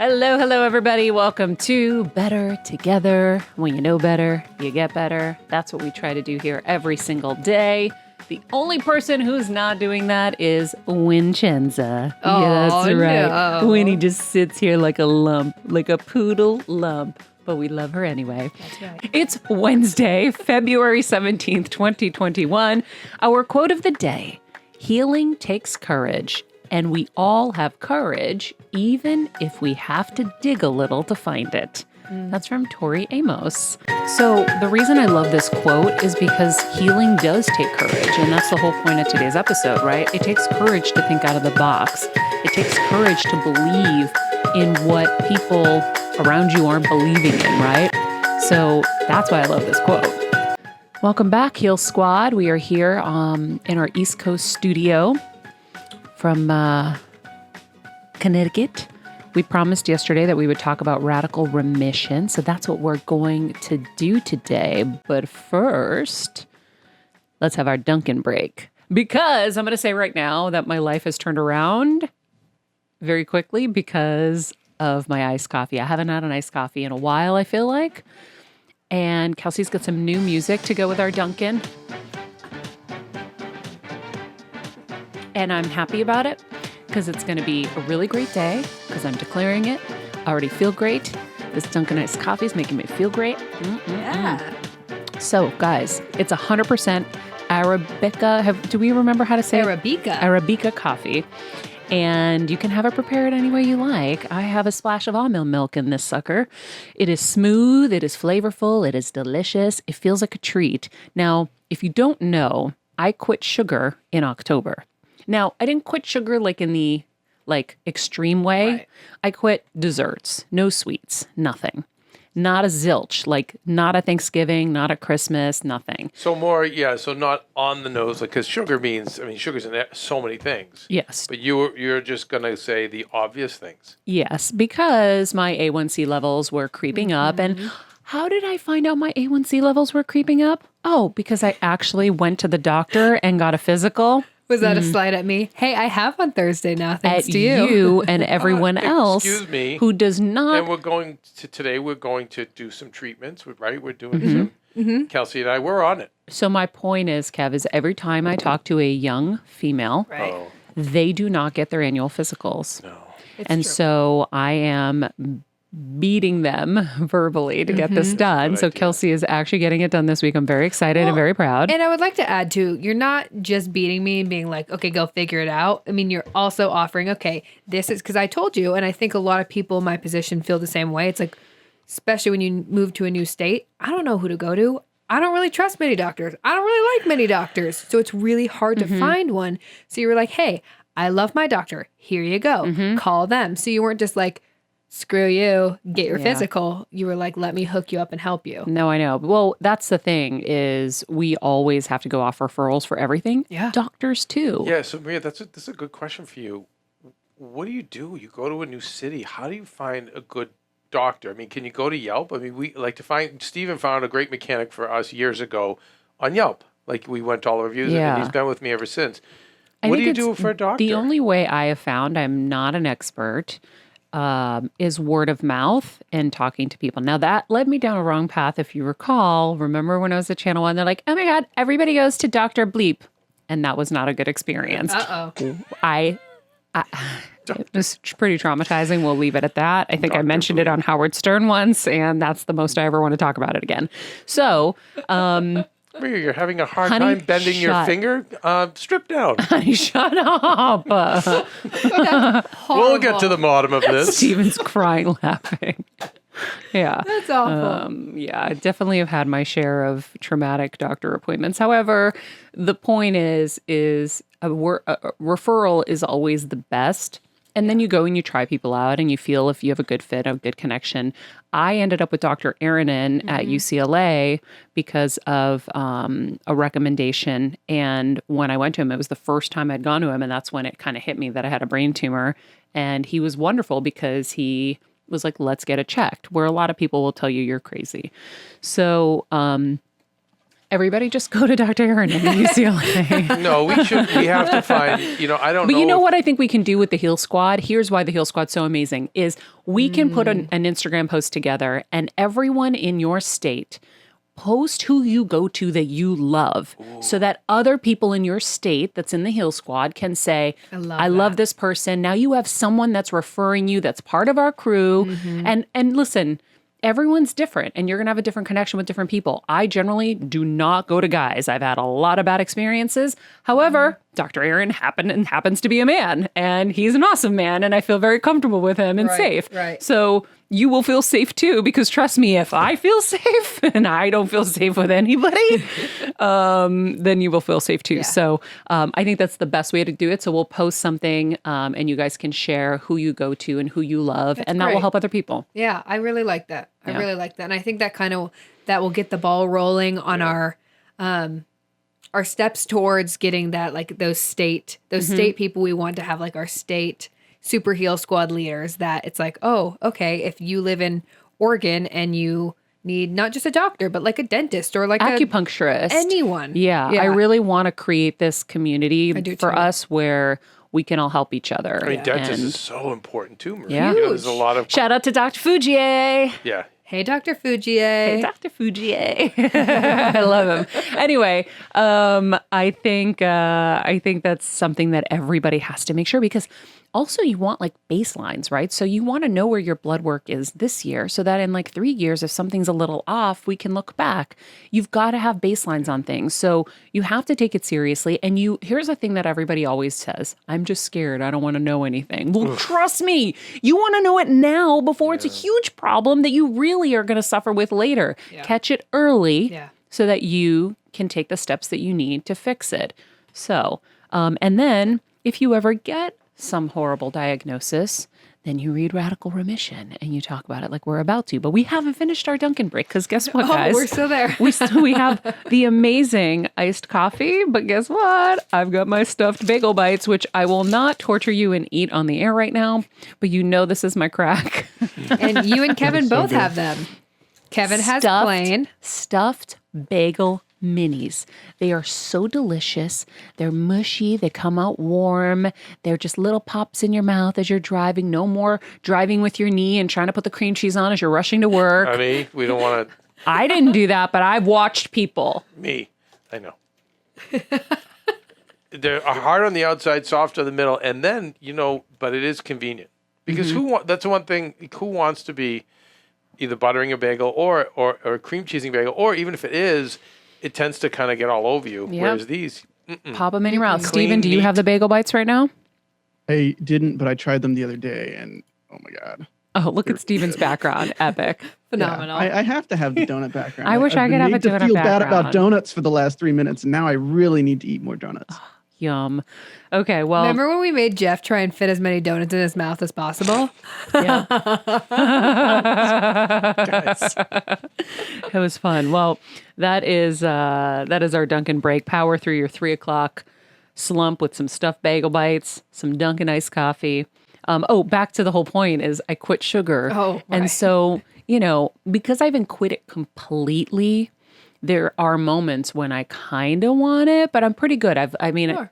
Hello, everybody. Welcome to Better Together. When you know better, you get better. That's what we try to do here every single day. The only person who's not doing that is Wincenza. Oh, yeah, that's right. no. Winnie just sits here like a lump, like a poodle lump. But we love her anyway. That's right. It's Wednesday, February 17th, 2021. Our quote of the day, healing takes courage. And we all have courage, even if we have to dig a little to find it. That's from Tori Amos. So the reason I love this quote is because healing does take courage. And that's the whole point of today's episode, right? It takes courage to think out of the box. It takes courage to believe in what people around you aren't believing in, right? So that's why I love this quote. Welcome back, Heal Squad. We are here in our East Coast studio from Connecticut. We promised yesterday that we would talk about radical remission. So that's what we're going to do today. But first, let's have our Dunkin break. Because I'm going to say right now that my life has turned around very quickly because of my iced coffee. I haven't had an iced coffee in a while, I feel like. And Kelsey's got some new music to go with our Dunkin. And I'm happy about it because it's going to be a really great day because I'm declaring it. I already feel great. This Dunkin' iced coffee is making me feel great. Yeah. So, guys, it's 100% Arabica. Do we remember how to say Arabica. Arabica coffee. And you can have it prepared any way you like. I have a splash of almond milk in this sucker. It is smooth. It is flavorful. It is delicious. It feels like a treat. Now, if you don't know, I quit sugar in October. Now, I didn't quit sugar like in the extreme way. Right. I quit desserts, no sweets, nothing. Not a zilch, like not a Thanksgiving, not a Christmas, nothing. So more, so not on the nose, because sugar means, sugar's in so many things. Yes. But you're just going to say the obvious things. Yes, because my A1C levels were creeping up. And how did I find out my A1C levels were creeping up? Oh, because I actually went to the doctor and got a physical. Was that a slide at me? Hey, I have on Thursday now, thanks to you. You and everyone else Excuse me. who does not. And we're going to do some treatments, right? We're doing some. Kelsey and I, we're on it. So my point is, Kev, is every time I talk to a young female, Right. Oh, they do not get their annual physicals. no. It's And true. so I am beating them verbally to get this done. Good So idea. Kelsey is actually getting it done this week. I'm very excited and very proud. And I would like to add too, you're not just beating me and being like, okay, go figure it out. I mean, you're also offering, okay, this is because I told you, and I think a lot of people in my position feel the same way. It's like, especially when you move to a new state, I don't know who to go to. I don't really trust many doctors. I don't really like many doctors. So it's really hard to find one. So you were like, hey, I love my doctor. Here you go. Call them. So you weren't just like, screw you, get your physical. You were like, let me hook you up and help you. No, I know. Well, that's the thing is we always have to go off referrals for everything. Yeah. Doctors too. Yeah, so Maria, that's a good question for you. What do? You go to a new city. How do you find a good doctor? I mean, can you go to Yelp? I mean, we like to find, Steven found a great mechanic for us years ago on Yelp. Like we went to all the reviews Yeah. and he's been with me ever since. I What do think you do it's for a doctor? The only way I have found, I'm not an expert, is word of mouth and talking to people. Now that led me down a wrong path. If you recall, remember when I was at Channel 1, they're like, oh my God, everybody goes to Dr. Bleep. And that was not a good experience. Uh-oh. It was pretty traumatizing. We'll leave it at that. I think I Dr. mentioned it on Howard Stern once, and that's the most I ever want to talk about it again. So, Maria, you're having a hard Honey, time bending your shut. finger? Strip down. honey, shut up. We'll get to the bottom of this. Steven's crying, laughing. Yeah. That's awful. Yeah, I definitely have had my share of traumatic doctor appointments. However, the point is a referral is always the best. And then you go and you try people out and you feel if you have a good fit, a good connection. I ended up with Dr. Aaronin at UCLA because of a recommendation. And when I went to him, it was the first time I'd gone to him. And that's when it kind of hit me that I had a brain tumor. And he was wonderful because he was like, let's get it checked, where a lot of people will tell you you're crazy. So Everybody just go to Dr. Aaron in UCLA. No, we have to find, I don't know. But you know what I think we can do with the Heal Squad? Here's why the Heal Squad's so amazing is we can put an Instagram post together and everyone in your state post who you go to that you love so that other people in your state that's in the Heal Squad can say, I love this person. Now you have someone that's referring you that's part of our crew. And listen, everyone's different and you're going to have a different connection with different people. I generally do not go to guys. I've had a lot of bad experiences. However, Dr. Aaron happens to be a man and he's an awesome man and I feel very comfortable with him and safe. Right. So you will feel safe too, because trust me, if I feel safe and I don't feel safe with anybody, then you will feel safe too. Yeah. So I think that's the best way to do it. So we'll post something and you guys can share who you go to and who you love, and that will help other people. Yeah, I really like that. I really like that. And I think that that will get the ball rolling on our steps towards getting that, like those state people we want to have, like our state super Heal Squad leaders, that it's like, oh, okay, if you live in Oregon and you need not just a doctor, but like a dentist or like acupuncturist, anyone. Yeah, I really want to create this community for us where we can all help each other. I mean, dentist is so important too, Marie. Yeah. There's a lot of... Shout out to Dr. Fugier. Yeah. Hey, Dr. Fugier. Hey, Dr. Fugier. I love him. Anyway, I think that's something that everybody has to make sure, because also you want like baselines, right? So you want to know where your blood work is this year so that in like 3 years, if something's a little off, we can look back. You've got to have baselines on things. So you have to take it seriously. And here's the thing that everybody always says, I'm just scared. I don't want to know anything. Well, trust me, you want to know it now before it's a huge problem that you really are going to suffer with later. Yeah. Catch it early so that you can take the steps that you need to fix it. So, and then if you ever get some horrible diagnosis, then you read Radical Remission and you talk about it like we're about to. But we haven't finished our Dunkin' break, because guess what, guys? We're still there. we have the amazing iced coffee, but guess what? I've got my stuffed bagel bites, which I will not torture you and eat on the air right now, but you know this is my crack. And you and Kevin both have them. Kevin has plain. Stuffed bagel minis. They are so delicious. They're mushy. They come out warm. They're just little pops in your mouth as you're driving. No more driving with your knee and trying to put the cream cheese on as you're rushing to work. I mean, we don't want to... I didn't do that, but I've watched people. Me. I know. They're hard on the outside, soft on the middle, and then, but it is convenient. Because that's one thing, who wants to be either buttering a bagel or cream cheesing bagel, or even if it is, it tends to kind of get all over you. Yep. Whereas these, pop them in your mouth. Steven, do you have the bagel bites right now? I didn't, but I tried them the other day, and oh my God. Oh, look at Steven's background. Epic. Phenomenal. Yeah, I have to have the donut background. I wish I could have a donut background. I feel bad about donuts for the last 3 minutes, and now I really need to eat more donuts. Yum. Okay, well. Remember when we made Jeff try and fit as many donuts in his mouth as possible? Yeah. It was fun. Well, that is our Dunkin' break. Power through your 3 o'clock slump with some stuffed bagel bites, some Dunkin' iced coffee. Back to the whole point is I quit sugar. Oh, right. And so, because I haven't quit it completely, there are moments when I kind of want it, but I'm pretty good.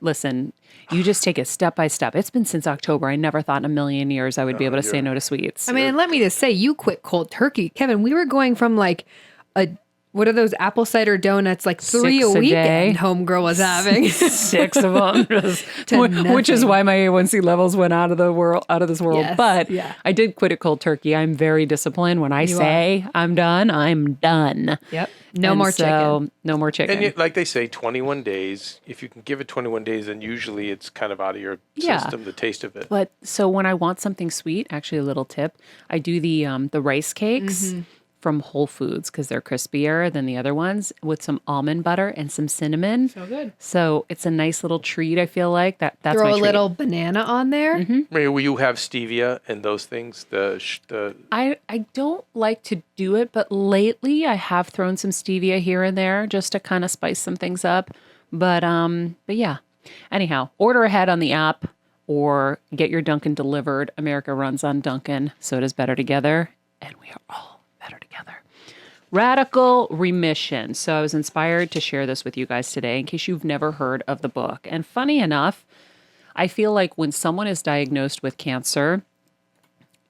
Listen, you just take it step by step. It's been since October. I never thought in a million years I would be able to say no to sweets. I mean, and let me just say, you quit cold turkey. Kevin, we were going from like what are those apple cider donuts, like 3 a weekend homegirl was having. 6 of them. Which is why my A1C levels went out of this world. Yes, but I did quit it cold turkey. I'm very disciplined. When I say I'm done, I'm done. Yep. No more chicken. No more chicken. And like they say, 21 days. If you can give it 21 days, then usually it's kind of out of your system, the taste of it. But so when I want something sweet, actually a little tip, I do the rice cakes from Whole Foods because they're crispier than the other ones, with some almond butter and some cinnamon. So good. So it's a nice little treat, I feel like. That's Throw my a treat. little banana on there. Maria, will you have stevia and those things? I don't like to do it, but lately I have thrown some stevia here and there just to kind of spice some things up. But yeah. Anyhow, order ahead on the app or get your Dunkin' delivered. America runs on Dunkin', so it is better together, and we are all better together. Radical Remission. So I was inspired to share this with you guys today in case you've never heard of the book. And funny enough, I feel like when someone is diagnosed with cancer,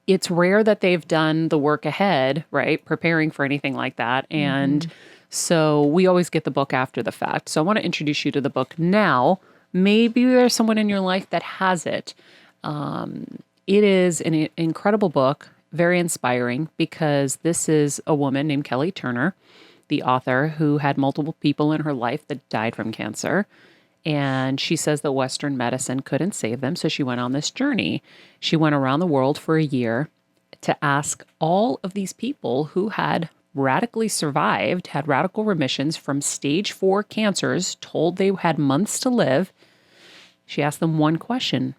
it's rare that they've done the work ahead, right? Preparing for anything like that. And so we always get the book after the fact. So I want to introduce you to the book now. Maybe there's someone in your life that has it. It is an incredible book, very inspiring, because this is a woman named Kelly Turner, the author, who had multiple people in her life that died from cancer. And she says that Western medicine couldn't save them, so she went on this journey. She went around the world for a year to ask all of these people who had radically survived, had radical remissions from stage 4 cancers, told they had months to live. She asked them one question: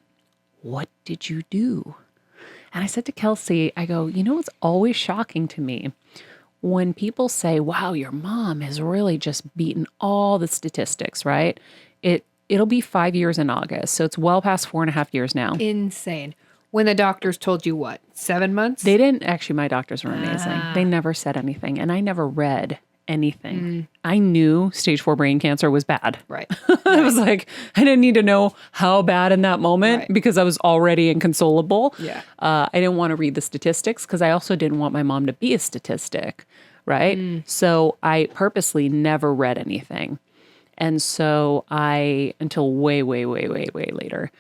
what did you do? And I said to Kelsey, I go, you know what's always shocking to me? When people say, wow, your mom has really just beaten all the statistics, right? It'll be 5 years in August. So it's well past 4.5 years now. Insane. When the doctors told you what, 7 months? They didn't. Actually, my doctors were amazing. They never said anything. And I never read anything. I knew stage 4 brain cancer was bad. Right. I was like, I didn't need to know how bad in that moment because I was already inconsolable. Yeah. I didn't want to read the statistics because I also didn't want my mom to be a statistic. Right. So I purposely never read anything. And so until way later.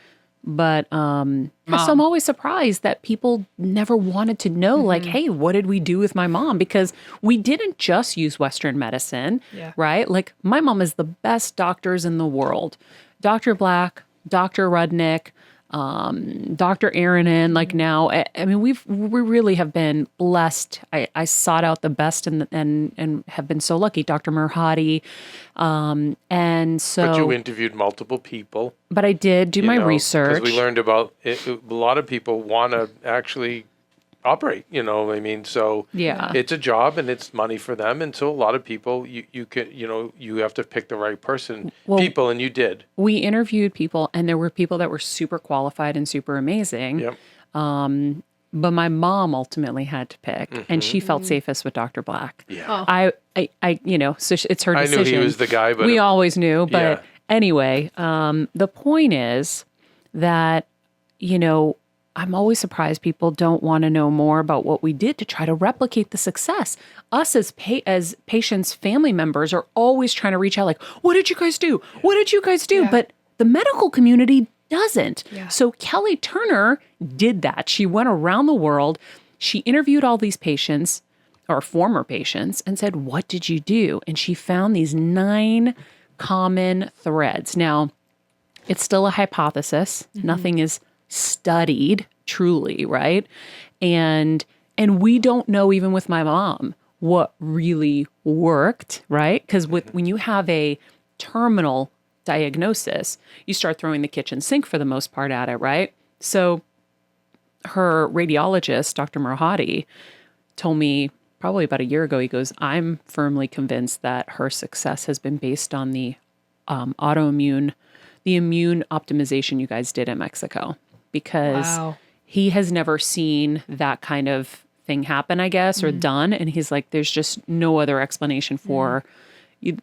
But so I'm always surprised that people never wanted to know, like, hey, what did we do with my mom? Because we didn't just use Western medicine, right? Like, my mom is the best doctors in the world. Dr. Black, Dr. Rudnick, Dr. Aaronin, like now, I mean, we really have been blessed. I sought out the best and have been so lucky. Dr. Merhadi. And so. But you interviewed multiple people. But I did do my research. Because we learned about it. A lot of people want to actually operate, I mean, so it's a job and it's money for them. And so a lot of people, you can, you have to pick the right people, and you did. We interviewed people, and there were people that were super qualified and super amazing. Yep. But my mom ultimately had to pick, and she felt safest with Dr. Black. Yeah. I so it's her decision. I knew he was the guy, but we always knew. But anyway, the point is that, I'm always surprised people don't want to know more about what we did to try to replicate the success. Us as patients, family members are always trying to reach out like, what did you guys do? What did you guys do? Yeah. But the medical community doesn't. Yeah. So Kelly Turner did that. She went around the world. She interviewed all these patients or former patients and said, what did you do? And she found these 9 common threads. Now, it's still a hypothesis. Nothing is studied truly, right? And we don't know, even with my mom, what really worked, right? Because when you have a terminal diagnosis, you start throwing the kitchen sink for the most part at it, right? So her radiologist, Dr. Merhadi, told me probably about a year ago, he goes, I'm firmly convinced that her success has been based on the immune optimization you guys did in Mexico. Because he has never seen that kind of thing happen, I guess, or done. And he's like, there's just no other explanation for,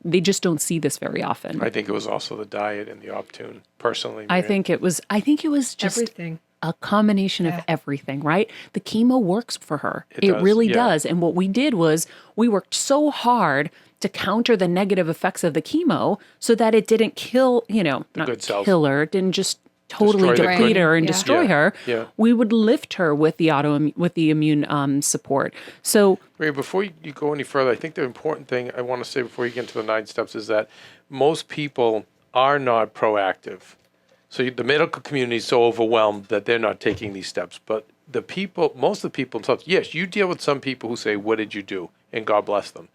they just don't see this very often. I think it was also the diet and the Optune, personally. I think it was just everything. A combination of everything, right? The chemo works for her. It does, really does. And what we did was we worked so hard to counter the negative effects of the chemo so that it didn't kill, not good cells. kill her, it didn't just totally deplete her and destroy her. Yeah. We would lift her with the immune support. So Ray, before you go any further, I think the important thing I want to say before you get into the 9 steps is that most people are not proactive. So the medical community is so overwhelmed that they're not taking these steps. But most of the people themselves, yes, you deal with some people who say, what did you do? And God bless them.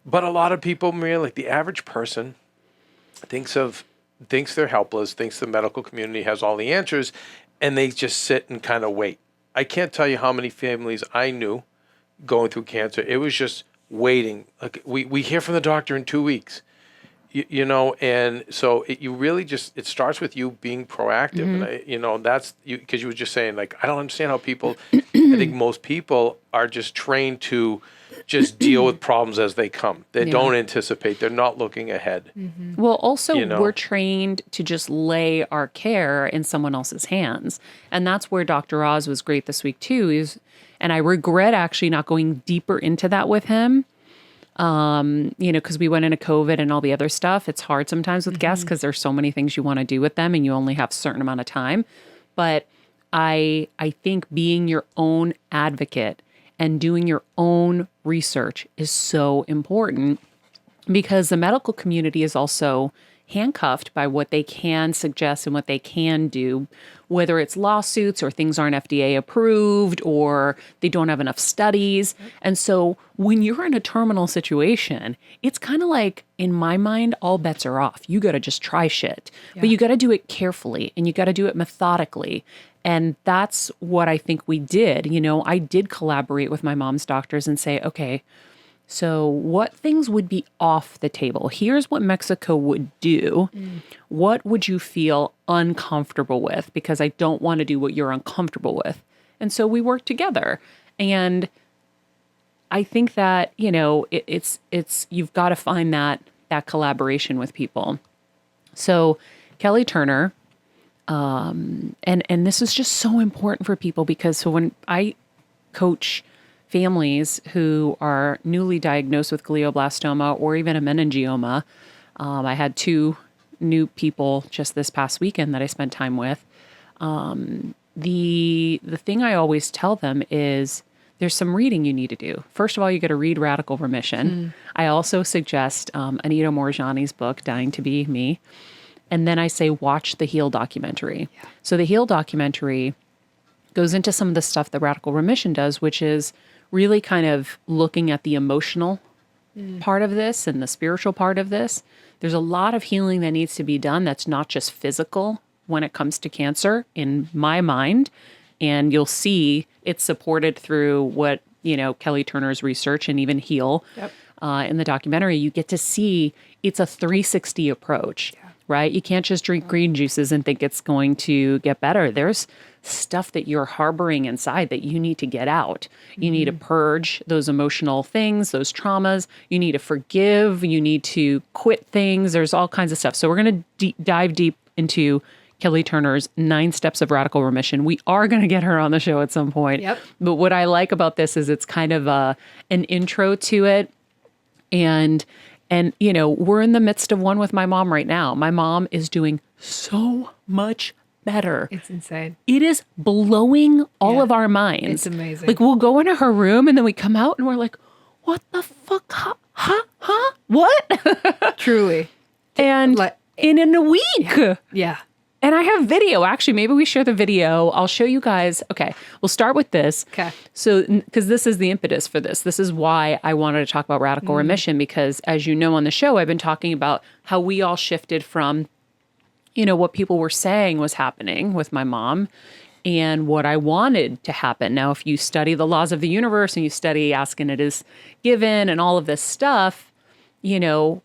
But a lot of people, like the average person, thinks they're helpless, thinks the medical community has all the answers, and they just sit and kind of wait. I can't tell you how many families I knew going through cancer. It was just waiting. Like we hear from the doctor in 2 weeks, and so you really just, it starts with you being proactive. And that's you, because you were just saying, like, I don't understand how people, I think most people are just trained to just deal with problems as they come. They don't anticipate. They're not looking ahead. Well, also, You know? we're trained to just lay our care in someone else's hands. And that's where Dr. Oz was great this week, too. And I regret actually not going deeper into that with him. Because we went into COVID and all the other stuff. It's hard sometimes with guests because there's so many things you want to do with them and you only have a certain amount of time. But I think being your own advocate and doing your own research is so important, because the medical community is also handcuffed by what they can suggest and what they can do, whether it's lawsuits or things aren't FDA approved or they don't have enough studies. And so when you're in a terminal situation, it's kind of like, in my mind, all bets are off. You got to just try shit, but you got to do it carefully and you got to do it methodically. And that's what I think we did. I did collaborate with my mom's doctors and say, okay, so what things would be off the table? Here's what Mexico would do. What would you feel uncomfortable with? Because I don't want to do what you're uncomfortable with. And so we worked together. And I think that, it's you've got to find that collaboration with people. So Kelly Turner, and this is just so important for people, because so when I coach families who are newly diagnosed with glioblastoma or even a meningioma, I had 2 new people just this past weekend that I spent time with. The thing I always tell them is there's some reading you need to do. First of all, you got to read Radical Remission. I also suggest Anita Moorjani's book, Dying to Be Me. And then I say, watch the HEAL documentary. So the HEAL documentary goes into some of the stuff that Radical Remission does, which is really kind of looking at the emotional part of this and the spiritual part of this. There's a lot of healing that needs to be done that's not just physical when it comes to cancer, in my mind. And you'll see it's supported through what, Kelly Turner's research and even HEAL in the documentary. You get to see it's a 360 approach. Right? You can't just drink green juices and think it's going to get better. There's stuff that you're harboring inside that you need to get out. You need to purge those emotional things, those traumas. You need to forgive. You need to quit things. There's all kinds of stuff. So we're going to dive deep into Kelly Turner's 9 Steps of Radical Remission. We are going to get her on the show at some point. But what I like about this is it's kind of an intro to it. And we're in the midst of one with my mom right now. My mom is doing so much better. It's insane. It is blowing all of our minds. It's amazing. Like, we'll go into her room and then we come out and we're like, what the fuck? Huh? What? Truly. And in a week. Yeah. And I have video. Actually, maybe we share the video. I'll show you guys. Okay, we'll start with this. Okay. So, because this is the impetus for this. This is why I wanted to talk about Radical Remission, because as you know on the show, I've been talking about how we all shifted from, what people were saying was happening with my mom and what I wanted to happen. Now, if you study the laws of the universe and you study asking it is given and all of this stuff, you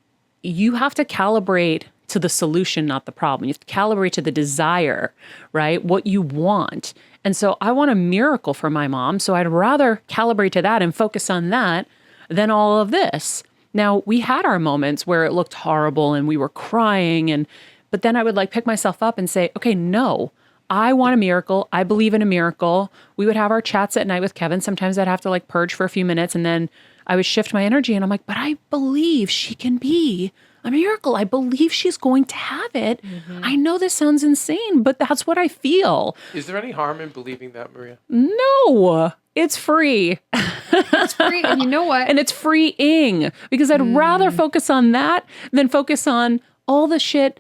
have to calibrate to the solution, not the problem. You have to calibrate to the desire, right? What you want. And so I want a miracle for my mom. So I'd rather calibrate to that and focus on that than all of this. Now, we had our moments where it looked horrible and we were crying, but then I would pick myself up and say, okay, no, I want a miracle. I believe in a miracle. We would have our chats at night with Kevin. Sometimes I'd have to purge for a few minutes and then I would shift my energy and I'm like, but I believe she can be a miracle. I believe she's going to have it. I know this sounds insane, but that's what I feel. Is there any harm in believing that, Maria? No, it's free. It's free. And you know what? And it's freeing, because I'd rather focus on that than focus on all the shit,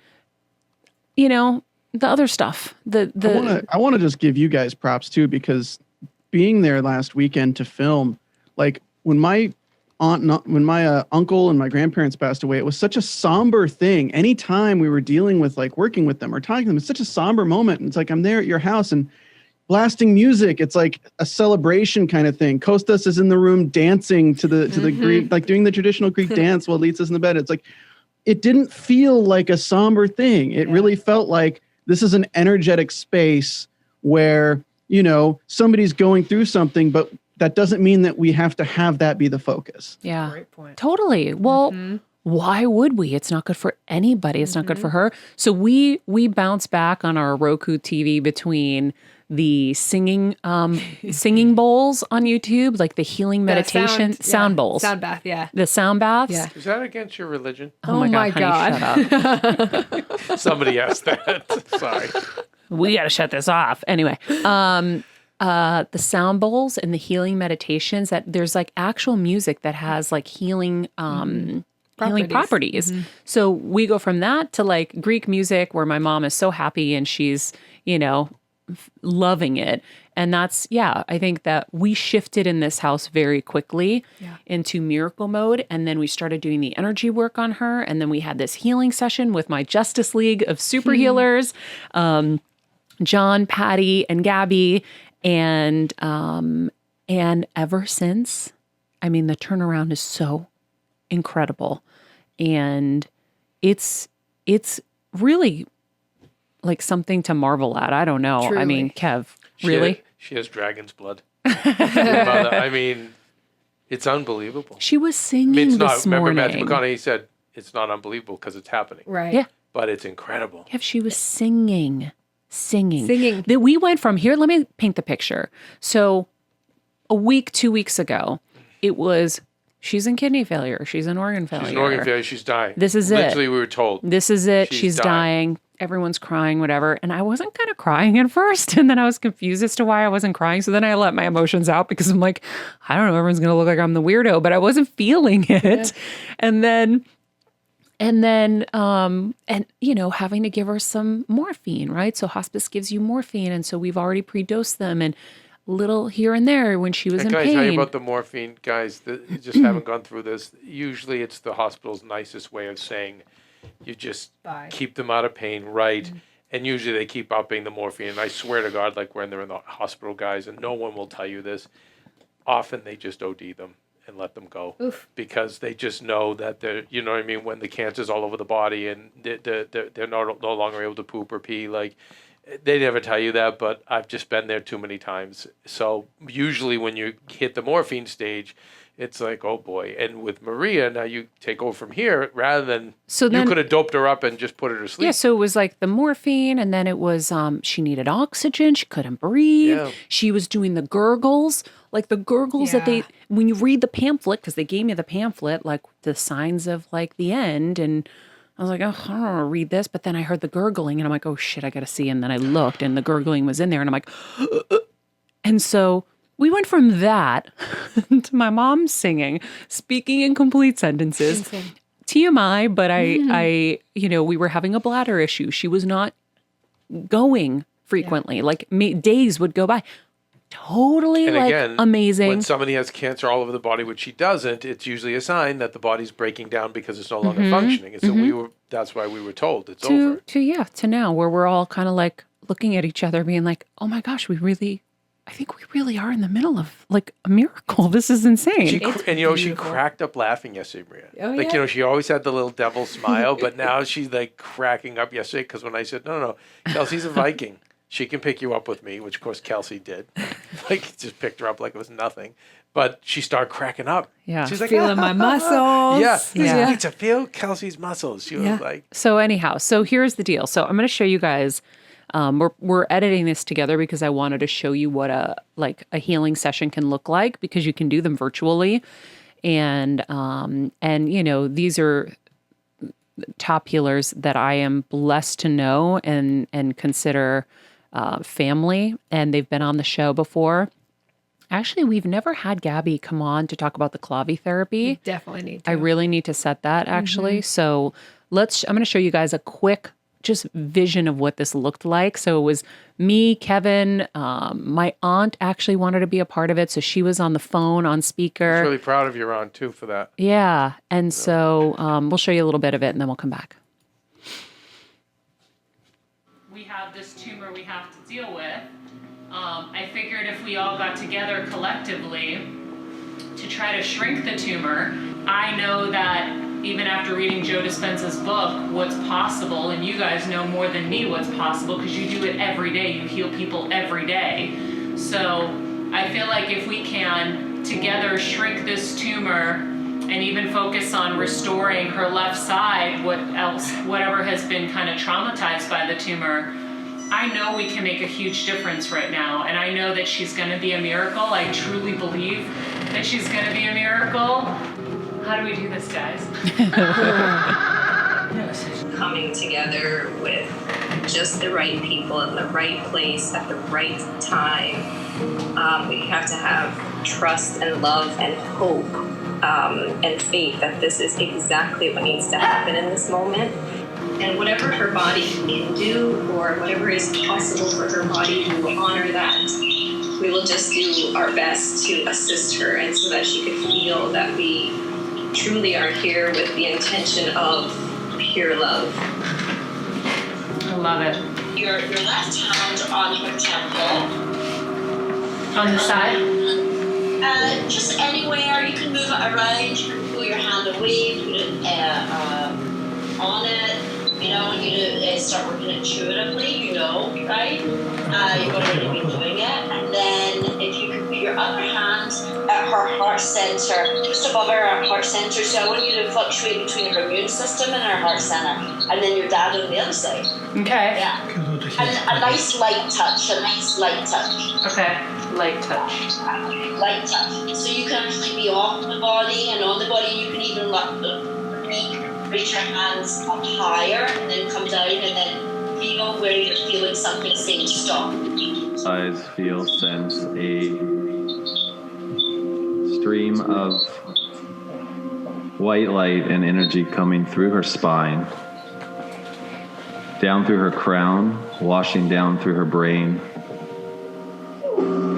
the other stuff. I want to just give you guys props too, because being there last weekend to film, when my uncle and my grandparents passed away, it was such a somber thing. Anytime we were dealing with working with them or talking to them, it's such a somber moment. And it's I'm there at your house and blasting music. It's like a celebration kind of thing. Kostas is in the room dancing to the Greek, doing the traditional Greek dance while Lisa's in the bed. It's it didn't feel like a somber thing. It really felt like this is an energetic space where, somebody's going through something, but that doesn't mean that we have to have that be the focus. Yeah. Great point. Totally. Well, why would we? It's not good for anybody. It's not good for her. So we bounce back on our Roku TV between the singing bowls on YouTube, like the healing meditation sound bowls. Sound bath, yeah. The sound baths. Yeah. Is that against your religion? Oh my God, honey, shut up. Somebody asked that. Sorry. We got to shut this off. Anyway, the sound bowls and the healing meditations, that there's like actual music that has like healing properties. So we go from that to like Greek music, where my mom is so happy and she's, loving it. And that's, I think that we shifted in this house very quickly into miracle mode. And then we started doing the energy work on her. And then we had this healing session with my Justice League of super healers, John, Patty, and Gabby. And ever since, I mean, the turnaround is so incredible. And it's really like something to marvel at. I don't know. Truly. I mean, Kev, really? She has dragon's blood. Your mother, I mean, it's unbelievable. She was singing I mean, it's not. this Remember, morning. Matthew McConaughey said it's not unbelievable because it's happening. Right. Yeah. But it's incredible. Kev, she was singing. Singing. That we went from here. Let me paint the picture. So a week, 2 weeks ago, it was, she's in kidney failure. She's in organ failure. She's an organ failure. She's dying. This is Literally, we were told. This is it. She's dying. Everyone's crying, whatever. And I wasn't kind of crying at first. And then I was confused as to why I wasn't crying. So then I let my emotions out because I'm like, I don't know, everyone's going to look like I'm the weirdo, but I wasn't feeling it. Yeah. And then, having to give her some morphine, right? So hospice gives you morphine. And so we've already pre-dosed them and little here and there when she was in can pain. I tell you about the morphine, guys, that you just haven't gone through this? Usually it's the hospital's nicest way of saying, you just keep them out of pain, right? And usually they keep upping the morphine. And I swear to God, like when they're in the hospital, guys, and no one will tell you this, often they just OD them and let them go. Oof. Because they just know that they're, you know what I mean, when the cancer's all over the body and they're no longer able to poop or pee, like they never tell you that, but I've just been there too many times. So usually when you hit the morphine stage, it's like, oh boy. And with Maria, now you take over from here rather than you could have doped her up and just put her to sleep. Yeah, so it was like the morphine, and then it was she needed oxygen. She couldn't breathe. Yeah. She was doing the gurgles, like the gurgles that they, when you read the pamphlet, because they gave me the pamphlet, like the signs of like the end. And I was like, oh, I don't want to read this. But then I heard the gurgling and I'm like, oh shit, I got to see. And then I looked and the gurgling was in there and I'm like, and so we went from that to my mom singing, speaking in complete sentences. TMI, but I, we were having a bladder issue. She was not going frequently. Yeah. Like days would go by. Totally, and again, amazing. When somebody has cancer all over the body, which she doesn't, it's usually a sign that the body's breaking down because it's no longer functioning. And so that's why we were told it's over. To now, where we're all kind of like looking at each other being like, oh my gosh, I think we really are in the middle of like a miracle. This is insane. She cracked up laughing yesterday, Maria. She always had the little devil smile, but now she's like cracking up yesterday because when I said, no, Kelsey's a Viking. She can pick you up with me, which of course Kelsey did. Like just picked her up like it was nothing. But she started cracking up. Yeah. She's like, feeling my muscles. Yeah. You need to feel Kelsey's muscles. She was like. So anyhow, here's the deal. So I'm going to show you guys. We're editing this together because I wanted to show you what a healing session can look like, because you can do them virtually, and these are top healers that I am blessed to know and consider family, and they've been on the show before. Actually, we've never had Gabby come on to talk about the Clavi therapy. You definitely need to. I really need to set that actually. So I'm going to show you guys a quick just vision of what this looked like. So it was me, Kevin, my aunt actually wanted to be a part of it. So she was on the phone on speaker. I'm really proud of your aunt too for that. Yeah. And so we'll show you a little bit of it and then we'll come back. We have this tumor we have to deal with. I figured if we all got together collectively to try to shrink the tumor, I know that even after reading Joe Dispenza's book, what's possible, and you guys know more than me what's possible because you do it every day. You heal people every day. So I feel like if we can together shrink this tumor and even focus on restoring her left side, whatever has been kind of traumatized by the tumor, I know we can make a huge difference right now. And I know that she's going to be a miracle. I truly believe that she's going to be a miracle. How do we do this, guys? Coming together with just the right people in the right place at the right time. We have to have trust and love and hope and faith that this is exactly what needs to happen in this moment. And whatever her body can do or whatever is possible for her body, we will honor that. We will just do our best to assist her and so that she could feel that we truly are here with the intention of pure love. I love it. Your left hand on her temple. On the side? Just anywhere. You can move it around. You can pull your hand away, put it on it. You know, when you start working intuitively, you know, right? You've got to really be doing it. And then if you can put your other hand at her heart center, just above her heart center. So I want you to fluctuate between her immune system and her heart center. And then your dad on the other side. Okay. Yeah. And a nice light touch, Okay. Light touch. Light touch. So you can actually be off the body and on the body. You can even reach your hands up higher and then come down and then feel where you're feeling something saying stop. Eyes, feel, sense a stream of white light and energy coming through her spine, down through her crown, washing down through her brain,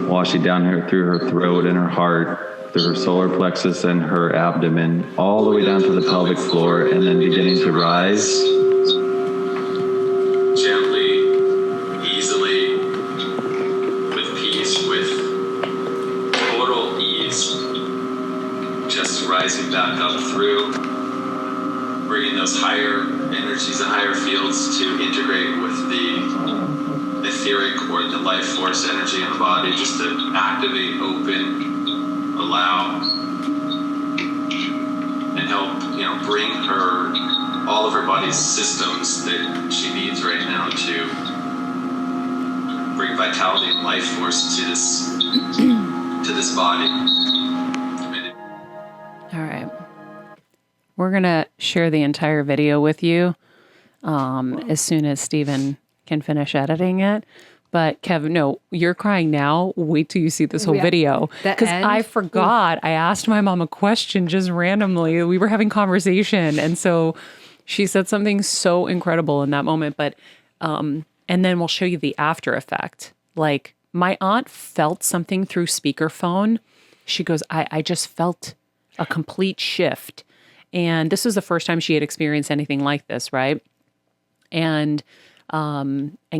washing down through her throat and her heart, through her solar plexus and her abdomen, all the way down to the pelvic floor, and then beginning to rise. Gently, easily, with peace, with total ease. Just rising back up through, bringing those higher energies and higher fields to integrate with the etheric or the life force energy in the body, just to activate, open, allow, and help, bring her all of her body's systems that she needs right now to bring vitality and life force to this body. All right. We're going to share the entire video with you as soon as Stephen can finish editing it. But Kevin, no, you're crying now. Wait till you see this whole video. Because I forgot. I asked my mom a question just randomly. We were having conversation. And so she said something so incredible in that moment. But, and then we'll show you the after effect. Like my aunt felt something through speakerphone. She goes, I just felt a complete shift. And this was the first time she had experienced anything like this, right? And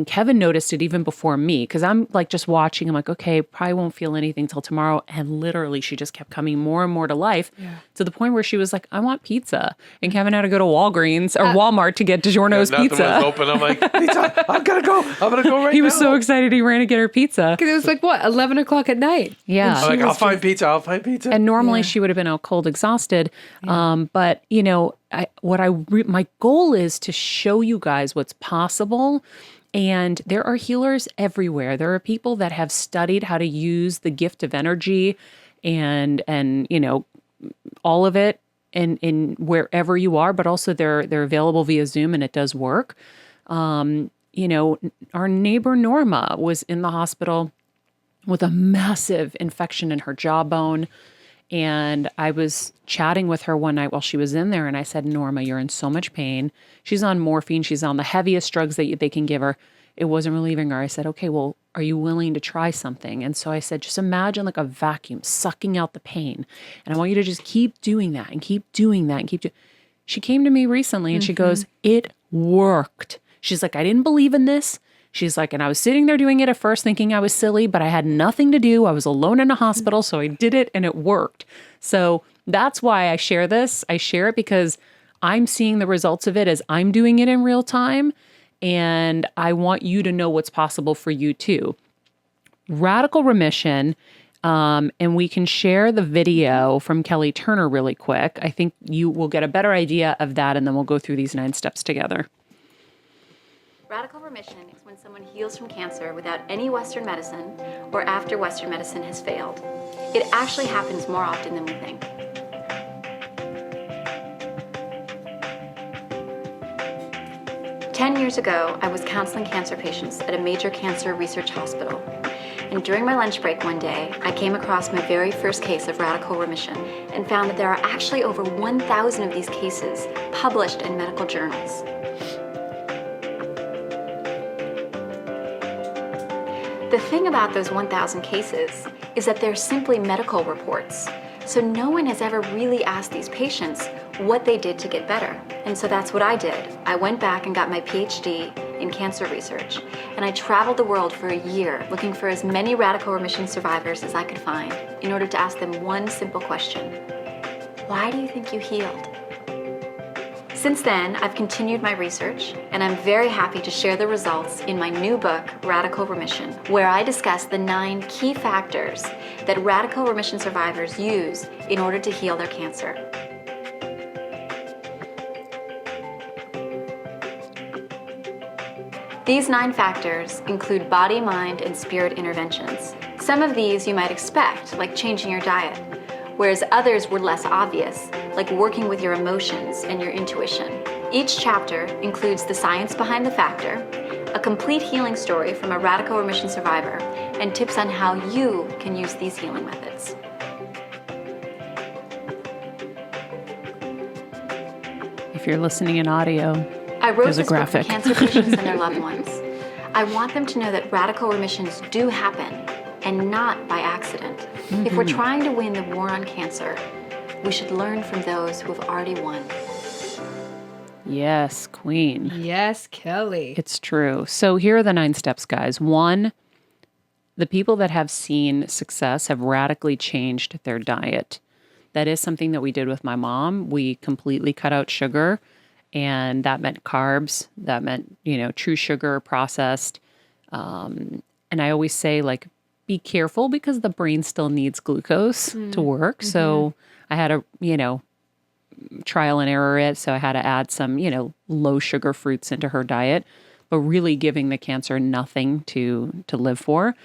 Kevin noticed it even before me, because I'm like just watching. I'm like, okay, probably won't feel anything till tomorrow. And literally, she just kept coming more and more to life to the point where she was like, I want pizza. And Kevin had to go to Walgreens or Walmart to get DiGiorno's pizza. Nothing was open. I'm like, pizza, I'm going to go right now. He was so excited. He ran to get her pizza. Because it was like, what, 11 o'clock at night? Yeah. I'm like, I'll find pizza. And normally she would have been out cold, exhausted. But, my goal is to show you guys what's possible. And there are healers everywhere. There are people that have studied how to use the gift of energy and all of it in wherever you are, but also they're available via Zoom and it does work. Our neighbor Norma was in the hospital with a massive infection in her jawbone. And I was chatting with her one night while she was in there. And I said, Norma, you're in so much pain. She's on morphine. She's on the heaviest drugs that they can give her. It wasn't relieving her. I said, okay, well, are you willing to try something? And so I said, just imagine like a vacuum sucking out the pain. And I want you to just keep doing that and keep doing that and keep doing. She came to me recently and she goes, it worked. She's like, I didn't believe in this. She's like, and I was sitting there doing it at first thinking I was silly, but I had nothing to do. I was alone in a hospital, so I did it and it worked. So that's why I share this. I share it because I'm seeing the results of it as I'm doing it in real time. And I want you to know what's possible for you too. Radical remission And we can share the video from Kelly Turner really quick. I think you will get a better idea of that, and then we'll go through these 9 steps together. Radical remission is when someone heals from cancer without any Western medicine or after Western medicine has failed. It actually happens more often than we think. Ten years ago, I was counseling cancer patients at a major cancer research hospital. And during my lunch break one day, I came across my very first case of radical remission and found that there are actually over 1,000 of these cases published in medical journals. The thing about those 1,000 cases is that they're simply medical reports. So no one has ever really asked these patients what they did to get better. And so that's what I did. I went back and got my PhD in cancer research. And I traveled the world for a year looking for as many radical remission survivors as I could find in order to ask them one simple question. Why do you think you healed? Since then, I've continued my research, and I'm very happy to share the results in my new book, Radical Remission, where I discuss the 9 key factors that radical remission survivors use in order to heal their cancer. These 9 factors include body, mind, and spirit interventions. Some of these you might expect, like changing your diet, whereas others were less obvious, like working with your emotions and your intuition. Each chapter includes the science behind the factor, a complete healing story from a radical remission survivor, and tips on how you can use these healing methods. If you're listening in audio, I wrote there's a this book for graphic. cancer patients and their loved ones. I want them to know that radical remissions do happen, and not by accident. If we're trying to win the war on cancer, we should learn from those who have already won. Yes, queen. Yes, Kelly. It's true. So here are the 9 steps, guys. 1, the people that have seen success have radically changed their diet. That is something that we did with my mom. We completely cut out sugar, and that meant carbs. That meant, true sugar, processed. And I always say, like, be careful because the brain still needs glucose to work. Mm-hmm. So I had to, trial and error it. So I had to add some, low sugar fruits into her diet, but really giving the cancer nothing to live for.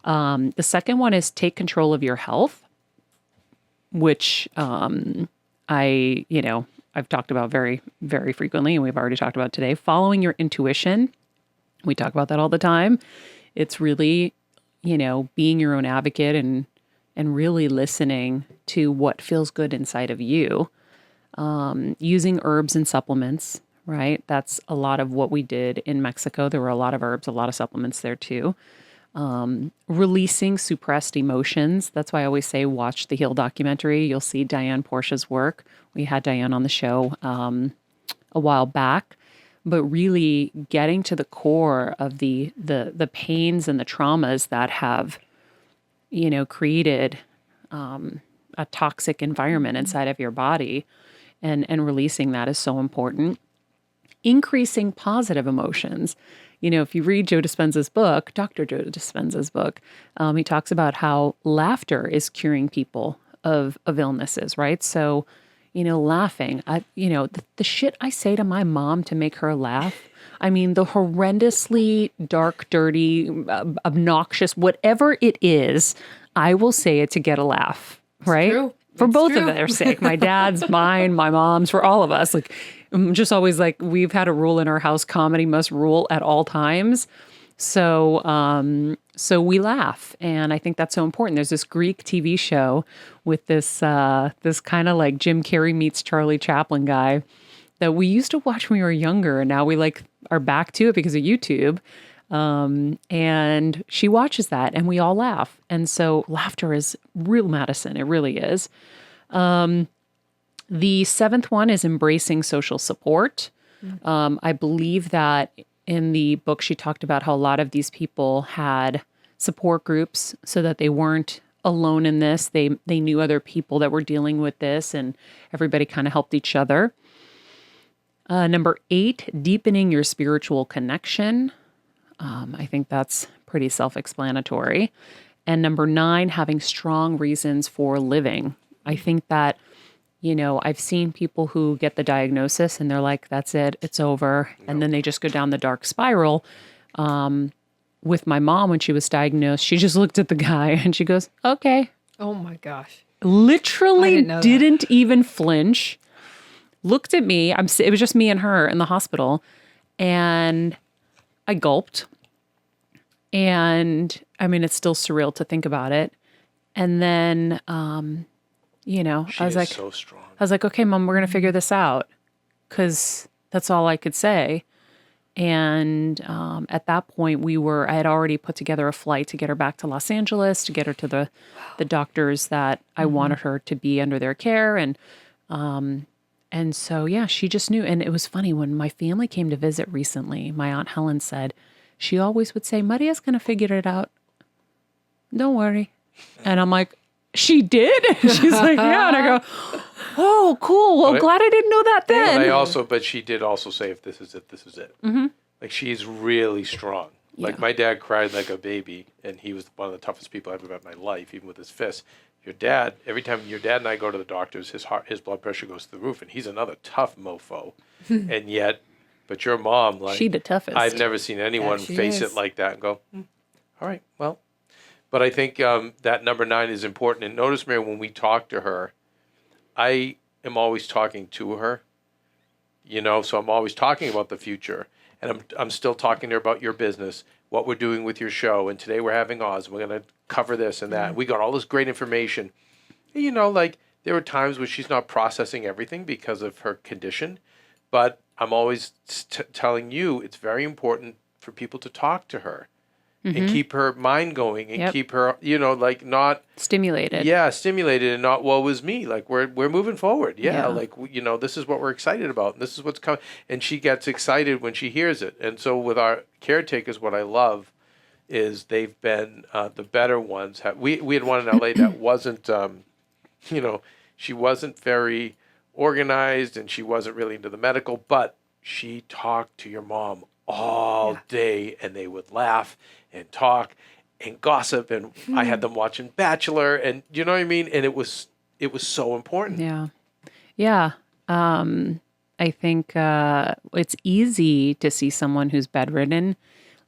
The second one is take control of your health, which I've talked about very, very frequently, and we've already talked about today. Following your intuition. We talk about that all the time. It's really, being your own advocate and really listening to what feels good inside of you. Using herbs and supplements, right? That's a lot of what we did in Mexico. There were a lot of herbs, a lot of supplements there too. Releasing suppressed emotions. That's why I always say, watch the Heal documentary. You'll see Diane Portia's work. We had Diane on the show a while back, but really getting to the core of the pains and the traumas that have, created a toxic environment inside of your body, and releasing that is so important. Increasing positive emotions. If you read Joe Dispenza's book, Dr. Joe Dispenza's book, he talks about how laughter is curing people of illnesses, right? So, laughing, the shit I say to my mom to make her laugh, I mean, the horrendously dark, dirty, obnoxious, whatever it is, I will say it to get a laugh, right? True. For It's both true. of their sake, my dad's, mine, my mom's, for all of us. Like, I'm just always like, we've had a rule in our house: comedy must rule at all times. So, so we laugh, and I think that's so important. There's this Greek TV show with this kind of like Jim Carrey meets Charlie Chaplin guy that we used to watch when we were younger, and now we are back to it because of YouTube. And she watches that, and we all laugh. And so laughter is real medicine. It really is. The 7th one is embracing social support. I believe that in the book, she talked about how a lot of these people had support groups so that they weren't alone in this. They knew other people that were dealing with this, and everybody kind of helped each other. Number 8, deepening your spiritual connection. I think that's pretty self-explanatory. And number 9, having strong reasons for living. I think that, I've seen people who get the diagnosis and they're like, that's it, it's over. And then they just go down the dark spiral. With my mom, when she was diagnosed, she just looked at the guy and she goes, okay. Oh my gosh. Literally didn't even flinch. Looked at me. It was just me and her in the hospital. And I gulped. And I mean, it's still surreal to think about it. And then, She I was like, so strong. I was like, okay, Mom, we're going to figure this out. Because that's all I could say. And at that point, I had already put together a flight to get her back to Los Angeles, to get her to the doctors that I wanted her to be under their care. And so, yeah, she just knew. And it was funny, when my family came to visit recently, my Aunt Helen said, she always would say, Maria's going to figure it out. Don't worry. And I'm like, she did? She's like, yeah. And I go, oh, cool. Well, glad I didn't know that then. But she did also say, if this is it, this is it. Mm-hmm. Like, she's really strong. Yeah. Like, my dad cried like a baby, and he was one of the toughest people I've ever met in my life, even with his fists. Your dad, every time your dad and I go to the doctors, his blood pressure goes to the roof, and he's another tough mofo. And yet, but your mom, like, she the toughest. I've never seen anyone face it like that and go, all right, well. But I think that number 9 is important. And notice, Mary, when we talk to her, I am always talking to her, so I'm always talking about the future. And I'm still talking to her about your business, what we're doing with your show. And today we're having Oz. We're going to cover this and that. We got all this great information. Like, there are times where she's not processing everything because of her condition. But I'm always telling you, it's very important for people to talk to her. And keep her mind going and keep her, like, not stimulated. Yeah, stimulated, and not woe is me. Like, we're moving forward. Yeah, like, this is what we're excited about, and this is what's coming. And she gets excited when she hears it. And so with our caretakers, what I love is they've been the better ones. We had one in LA that wasn't, she wasn't very organized, and she wasn't really into the medical, but she talked to your mom all day, and they would laugh and talk and gossip, and I had them watching Bachelor, and you know what I mean? And it was so important. Yeah. I think it's easy to see someone who's bedridden,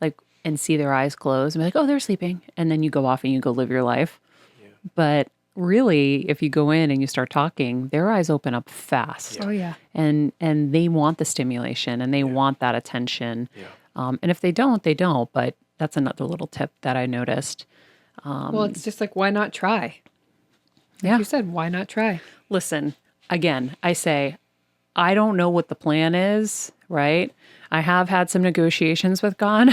like, and see their eyes closed and be like, oh, they're sleeping. And then you go off and you go live your life. Yeah. But really, if you go in and you start talking, their eyes open up fast. Oh, yeah. And they want the stimulation, and they want that attention. Yeah. And if they don't, they don't. But that's another little tip that I noticed. Well, it's just like, why not try? Like you said, why not try? Listen, again, I say, I don't know what the plan is, right? I have had some negotiations with God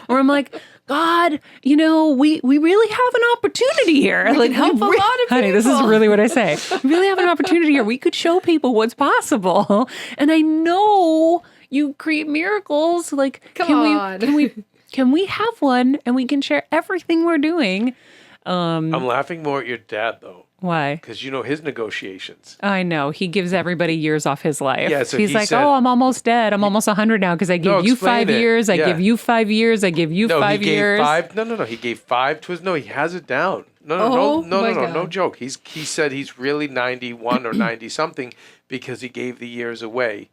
where I'm like, God, we really have an opportunity here. We can help a lot of people. Honey, this is really what I say. We really have an opportunity here. We could show people what's possible. And I know you create miracles. Like, can we have one and we can share everything we're doing? I'm laughing more at your dad, though. Why? Because his negotiations. I know. He gives everybody years off his life. Yeah, so he's like, oh, I'm almost dead. I'm almost 100 now because I give you 5 years. I give you 5 years. I give you 5 years. No. He gave 5 to his. No, he has it down. No joke. He said he's really 91 or 90 something because he gave the years away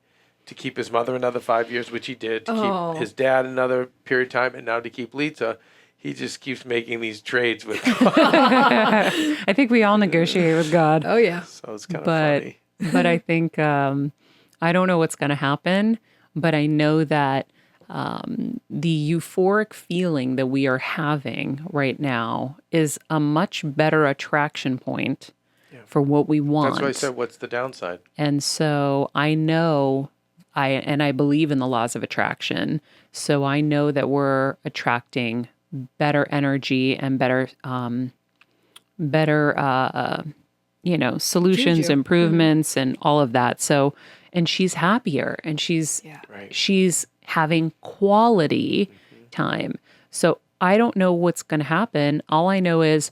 to keep his mother another 5 years, which he did, to keep his dad another period of time, and now to keep Lita. He just keeps making these trades with God. I think we all negotiate with God. Oh, yeah. So it's kind of funny. But I think, I don't know what's going to happen, but I know that the euphoric feeling that we are having right now is a much better attraction point for what we want. That's why I said, what's the downside? And so I know, I believe in the laws of attraction. So I know that we're attracting better energy and better solutions, Juju. Improvements, and all of that. So, and she's happier, and she's having quality time. So I don't know what's going to happen. All I know is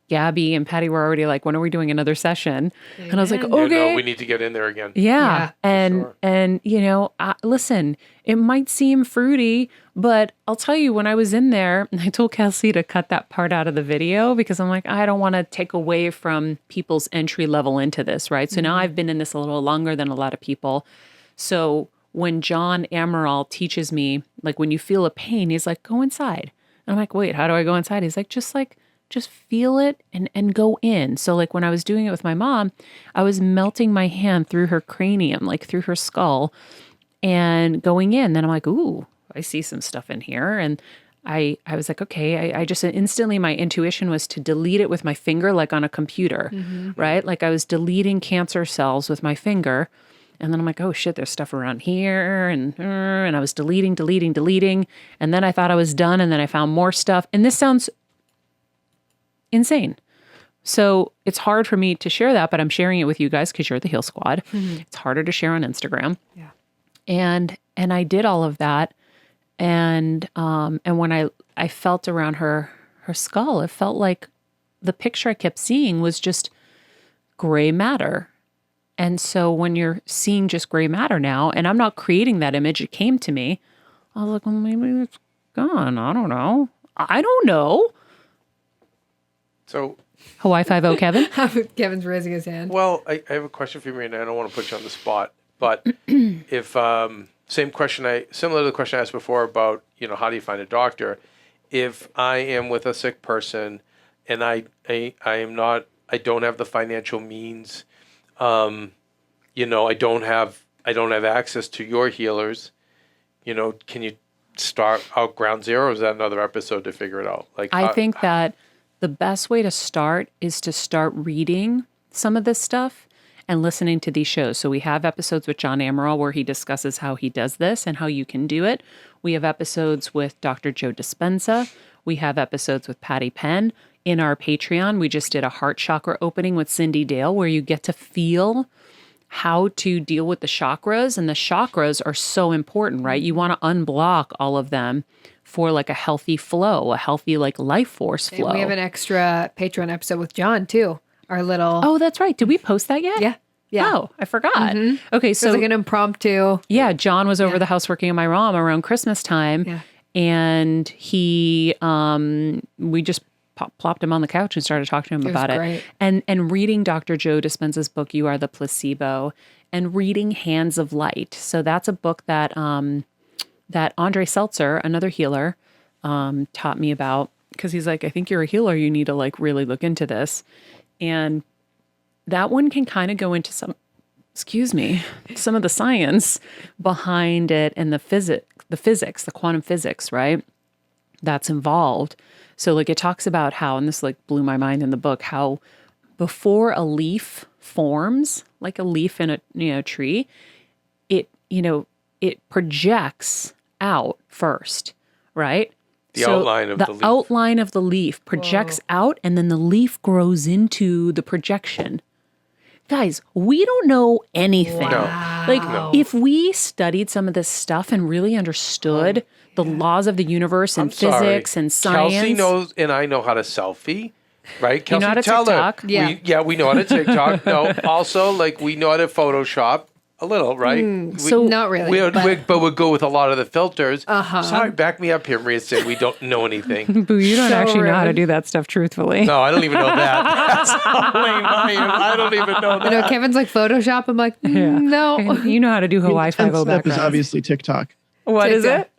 Gabby and Patty were already like, when are we doing another session? And I was like, Amen. Yeah, okay. no, we need to get in there again. Yeah. Yeah, sure. And you know, listen, it might seem fruity, but I'll tell you, when I was in there, I told Kelsey to cut that part out of the video because I'm like, I don't want to take away from people's entry level into this, right? So now I've been in this a little longer than a lot of people. So when John Amaral teaches me, like, when you feel a pain, he's like, go inside. And I'm like, wait, how do I go inside? He's like, just feel it and go in. So like when I was doing it with my mom, I was melting my hand through her cranium, like through her skull and going in. Then I'm like, ooh, I see some stuff in here. And I was like, okay, I just instantly, my intuition was to delete it with my finger, like on a computer, right? Like I was deleting cancer cells with my finger. And then I'm like, oh shit, there's stuff around here. And I was deleting. And then I thought I was done. And then I found more stuff. And this sounds insane. So it's hard for me to share that, but I'm sharing it with you guys because you're the Heal Squad. It's harder to share on Instagram. Yeah. And I did all of that. And when I felt around her skull, it felt like the picture I kept seeing was just gray matter. And so when you're seeing just gray matter now, and I'm not creating that image, it came to me. I was like, well, maybe it's gone. I don't know. So, Hawaii 5-0, Kevin. Kevin's raising his hand. well, I have a question for you, Marina. I don't want to put you on the spot, but if same question, similar to the question I asked before about, you know, how do you find a doctor? If I am with a sick person and I don't have the financial means, you know, I don't have access to your healers, you know, can you start out ground zero, or is that another episode to figure it out? Like, I think that the best way to start is to start reading some of this stuff and listening to these shows. So we have episodes with John Amaral where he discusses how he does this and how you can do it. We have episodes with Dr. Joe Dispenza. We have episodes with Patty Penn. In our Patreon, we just did a heart chakra opening with Cindy Dale where you get to feel how to deal with the chakras. And the chakras are so important, right? You want to unblock all of them for like a healthy flow, a healthy like life force flow. And we have an extra Patreon episode with John too. Our little Oh, that's right. Did we post that yet? yeah. Oh, I forgot. Okay, So so like an impromptu. yeah, John was over the house working on my mom around Christmas time, Yeah. and he, we just plopped him on the couch and started talking to him was about great. it, and reading Dr. Joe Dispenza's book, You Are the Placebo, and reading Hands of Light. So that's a book that that Andre Seltzer, another healer, taught me about, because he's like, I think you're a healer. You need to like really look into this, and that one can kind of go into some of the science behind it and the physics, the quantum physics, right? That's involved. So like it talks about how, and this like blew my mind in the book, how before a leaf forms, like a leaf in a tree, it projects out first, right? The outline of the leaf. outline of the leaf projects out, and then the leaf grows into the projection. Guys, we don't know anything. No. Like, if we studied some of this stuff and really understood the laws of the universe and physics and science. Kelsey knows, and I know how to selfie, right? Kelsey, know how to tell TikTok? her. Yeah. We know how to TikTok. No, also, like, we know how to Photoshop a little, right? So Not really. But we'll go with a lot of the filters. Uh-huh. Sorry, back me up here, Maria, said we don't know anything. Boo, you don't So actually know how to rude. do that stuff truthfully. No, I don't even know that. That's how lame I am. I don't even know I know that. Kevin's like Photoshop. I'm like, no. And you know how to do Hawaii The 10th 5-0 step is backgrounds. obviously TikTok. What is TikTok. it?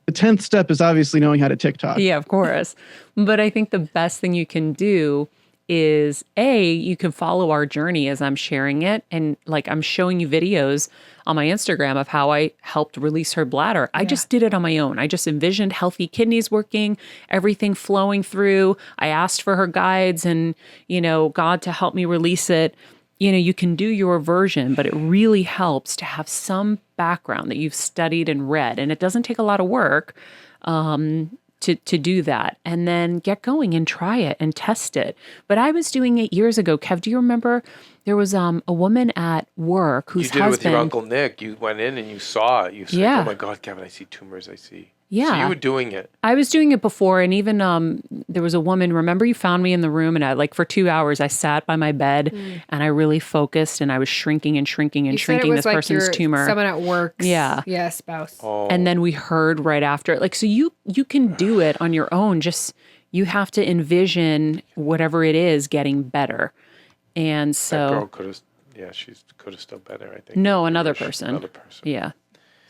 The 10th step is obviously knowing how to TikTok. Yeah, of course. But I think the best thing you can do is you can follow our journey as I'm sharing it. And like I'm showing you videos on my Instagram of how I helped release her bladder. I just did it on my own. I just envisioned healthy kidneys working, everything flowing through. I asked for her guides and, God to help me release it. You can do your version, but it really helps to have some background that you've studied and read. And it doesn't take a lot of work to do that, and then get going and try it and test it. But I was doing it years ago. Kev, do you remember there was a woman at work whose You did it husband... with your Uncle Nick. You went in and you saw it. You said, Yeah. oh my God, Kevin, I see tumors. I see. Yeah. So you were doing it. I was doing it before, and even there was a woman. Remember, you found me in the room, and I for 2 hours I sat by my bed and I really focused, and I was shrinking and shrinking and You said it shrinking was this like person's tumor. someone at work. Yeah. Spouse. Oh. And then we heard right after, like, so you can do it on your own. Just you have to envision whatever it is getting better, and That so girl could have, she could have still been there, I think. no, another person. Another person. Yeah.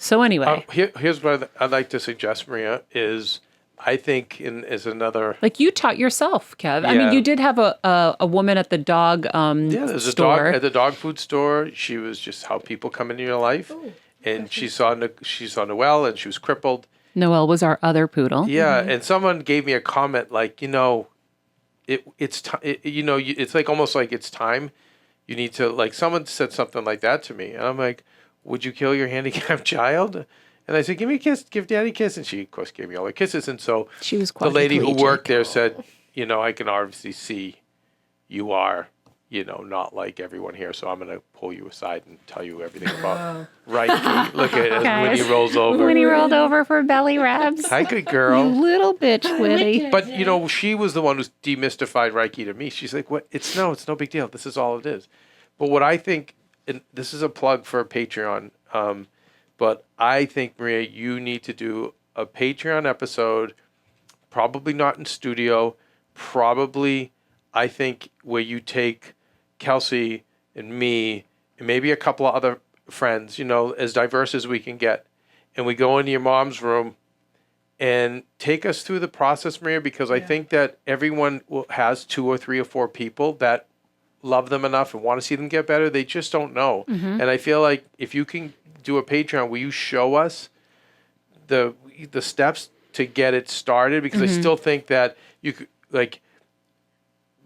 So anyway, Here's what I'd like to suggest, Maria, is I think is another... like you taught yourself, Kev. I Yeah. mean, you did have a woman at the dog there's store. a dog at the dog food store. She was just how people come into your life. And she saw Noelle, and she was crippled. Noelle was our other poodle. Yeah, and someone gave me a comment like, it's like almost like it's time. You need to, like, someone said something like that to me, and I'm like, would you kill your handicapped child? And I said, give me a kiss, give Daddy a kiss, and she of course gave me all the kisses. And so She was the lady who quadriplegic. worked there said, I can obviously see you are, not like everyone here, so I'm gonna pull you aside and tell you everything about Reiki. Look at it when he rolls over. When he rolled over for belly rubs. Hi, good girl. Little bitch, Whitty. But she was the one who demystified Reiki to me. She's like, "What? It's no big deal. This is all it is." But what I think, and this is a plug for a Patreon, but I think, Maria, you need to do a Patreon episode, probably not in studio, probably, I think, where you take Kelsey and me and maybe a couple of other friends, as diverse as we can get, and we go into your mom's room and take us through the process, Maria, because I think that everyone has 2 or 3 or 4 people that love them enough and want to see them get better. They just don't know. And I feel like if you can do a Patreon where you show us the steps to get it started, because I still think that you could, like,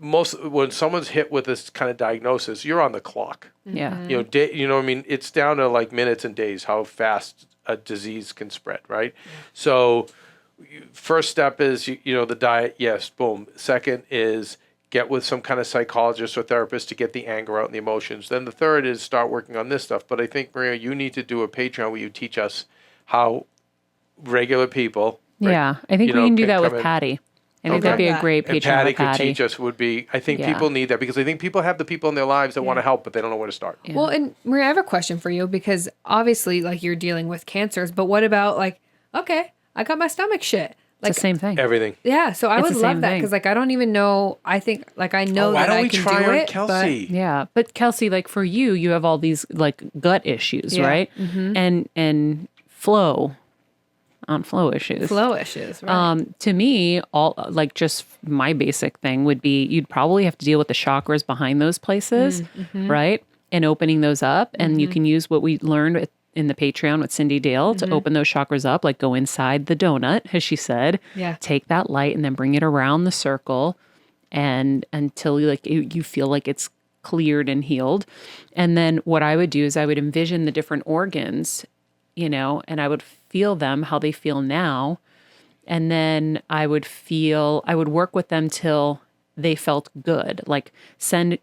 when someone's hit with this kind of diagnosis, you're on the clock. Yeah. It's down to like minutes and days how fast a disease can spread, right? So first step is, the diet, yes, boom. Second is get with some kind of psychologist or therapist to get the anger out and the emotions. Then the third is start working on this stuff. But I think, Maria, you need to do a Patreon where you teach us how regular people... Yeah. I think we can do that with in. Patty. I think that'd be a great And Patreon Patty with could Patty. teach us I think people need that, because I think people have the people in their lives that want to help, but they don't know where to start. Yeah. Well, and Maria, I have a question for you, because obviously, like, you're dealing with cancers, but what about, like, okay, I got my stomach shit. Like, It's the same thing. Everything. yeah, so I It's would the love same that, thing. because, like, I don't even know. I think, like, I know Why that don't I we can try do on it. Kelsey? Yeah. But Kelsey, like for you have all these like gut issues, Yeah. right? And flow issues. But flow issues, right? To me, all like just my basic thing would be you'd probably have to deal with the chakras behind those places, right? And opening those up. And you can use what we learned in the Patreon with Cindy Dale to open those chakras up, like go inside the donut, as she said. Yeah. Take that light and then bring it around the circle and until you feel like it's cleared and healed. And then what I would do is I would envision the different organs, and I would feel them, how they feel now. And then I would work with them till they felt good. Like send,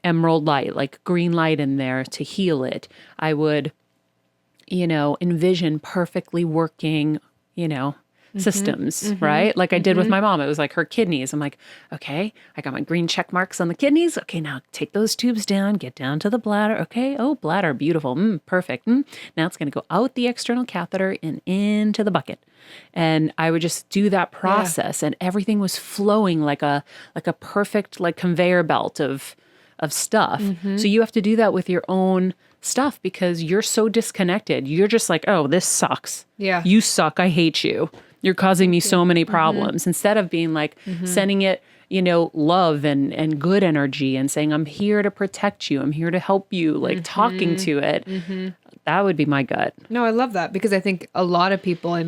emerald light, like green light in there to heal it. I would, envision perfectly working, systems, right? Like I did with my mom. It was like her kidneys. I'm like, okay, I got my green check marks on the kidneys. Okay, now take those tubes down, get down to the bladder. Okay, oh, bladder, beautiful, perfect. Now it's going to go out the external catheter and into the bucket. And I would just do that process, and everything was flowing like a perfect like conveyor belt of stuff. So you have to do that with your own stuff because you're so disconnected. You're just like, oh, this sucks. Yeah. You suck. I hate you. You're causing me so many problems. Instead of being like sending it, love and good energy and saying, I'm here to protect you. I'm here to help you, like talking to it. That would be my gut. No, I love that because I think a lot of people, I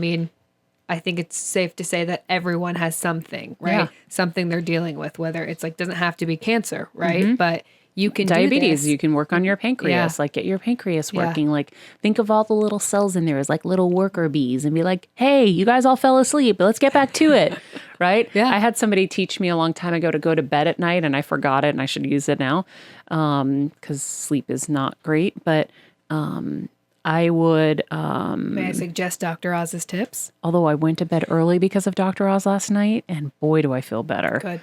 think it's safe to say that everyone has something, right? Yeah. Something they're dealing with, whether it's like, doesn't have to be cancer, right? But you can Diabetes, do you can work on your pancreas, like get your pancreas Yeah. working. Like think of all the little cells in there as like little worker bees and be like, hey, you guys all fell asleep. Let's get back to it. Right? Yeah. I had somebody teach me a long time ago to go to bed at night and I forgot it and I should use it now because sleep is not great. But I would, May I suggest Dr. Oz's tips? although I went to bed early because of Dr. Oz last night, and boy, do I feel better. Good.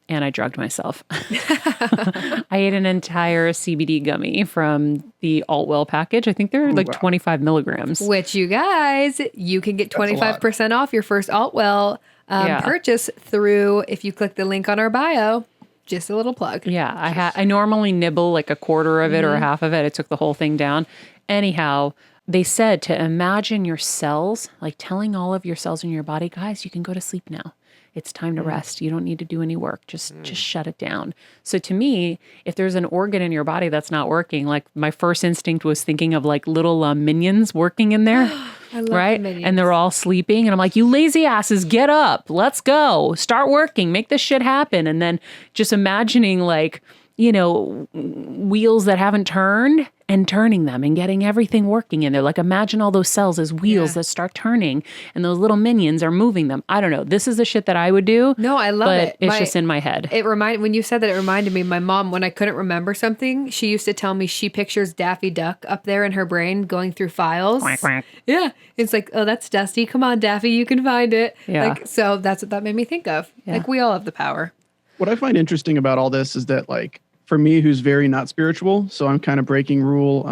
And I drugged myself. I ate an entire CBD gummy from the Altwell package. I think they're like 25 milligrams. Which you guys, you can get 25% off your first Altwell purchase through, if you click the link on our bio, just a little plug. Yeah, I normally nibble like a quarter of it or a half of it. I took the whole thing down. Anyhow, they said to imagine your cells, like telling all of your cells in your body, guys, you can go to sleep now. It's time to rest. You don't need to do any work. Just shut it down. So to me, if there's an organ in your body that's not working, like my first instinct was thinking of like little minions working in there. I love right? Minions. And they're all sleeping. And I'm like, you lazy asses, get up. Let's go. Start working. Make this shit happen. And then just imagining like, you know, wheels that haven't turned and turning them and getting everything working in there. Like imagine all those cells as wheels that start turning and those little minions are moving them. I don't know. This is the shit that I would do. No, I love but it. It's just in my head. When you said that, it reminded me, my mom, when I couldn't remember something, she used to tell me she pictures Daffy Duck up there in her brain going through files. Quack, quack. Yeah. It's like, oh, that's Dusty. Come on, Daffy, you can find it. Yeah. Like, so that's what that made me think of. Yeah. Like we all have the power. What I find interesting about all this is that, like, for me, who's very not spiritual, so I'm kind of breaking rule.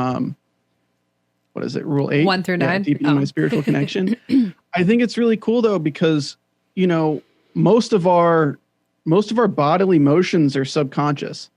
What is it? Rule 8? 1 through 9? Deepening my spiritual connection. I think it's really cool though, because, you know, most of our bodily motions are subconscious.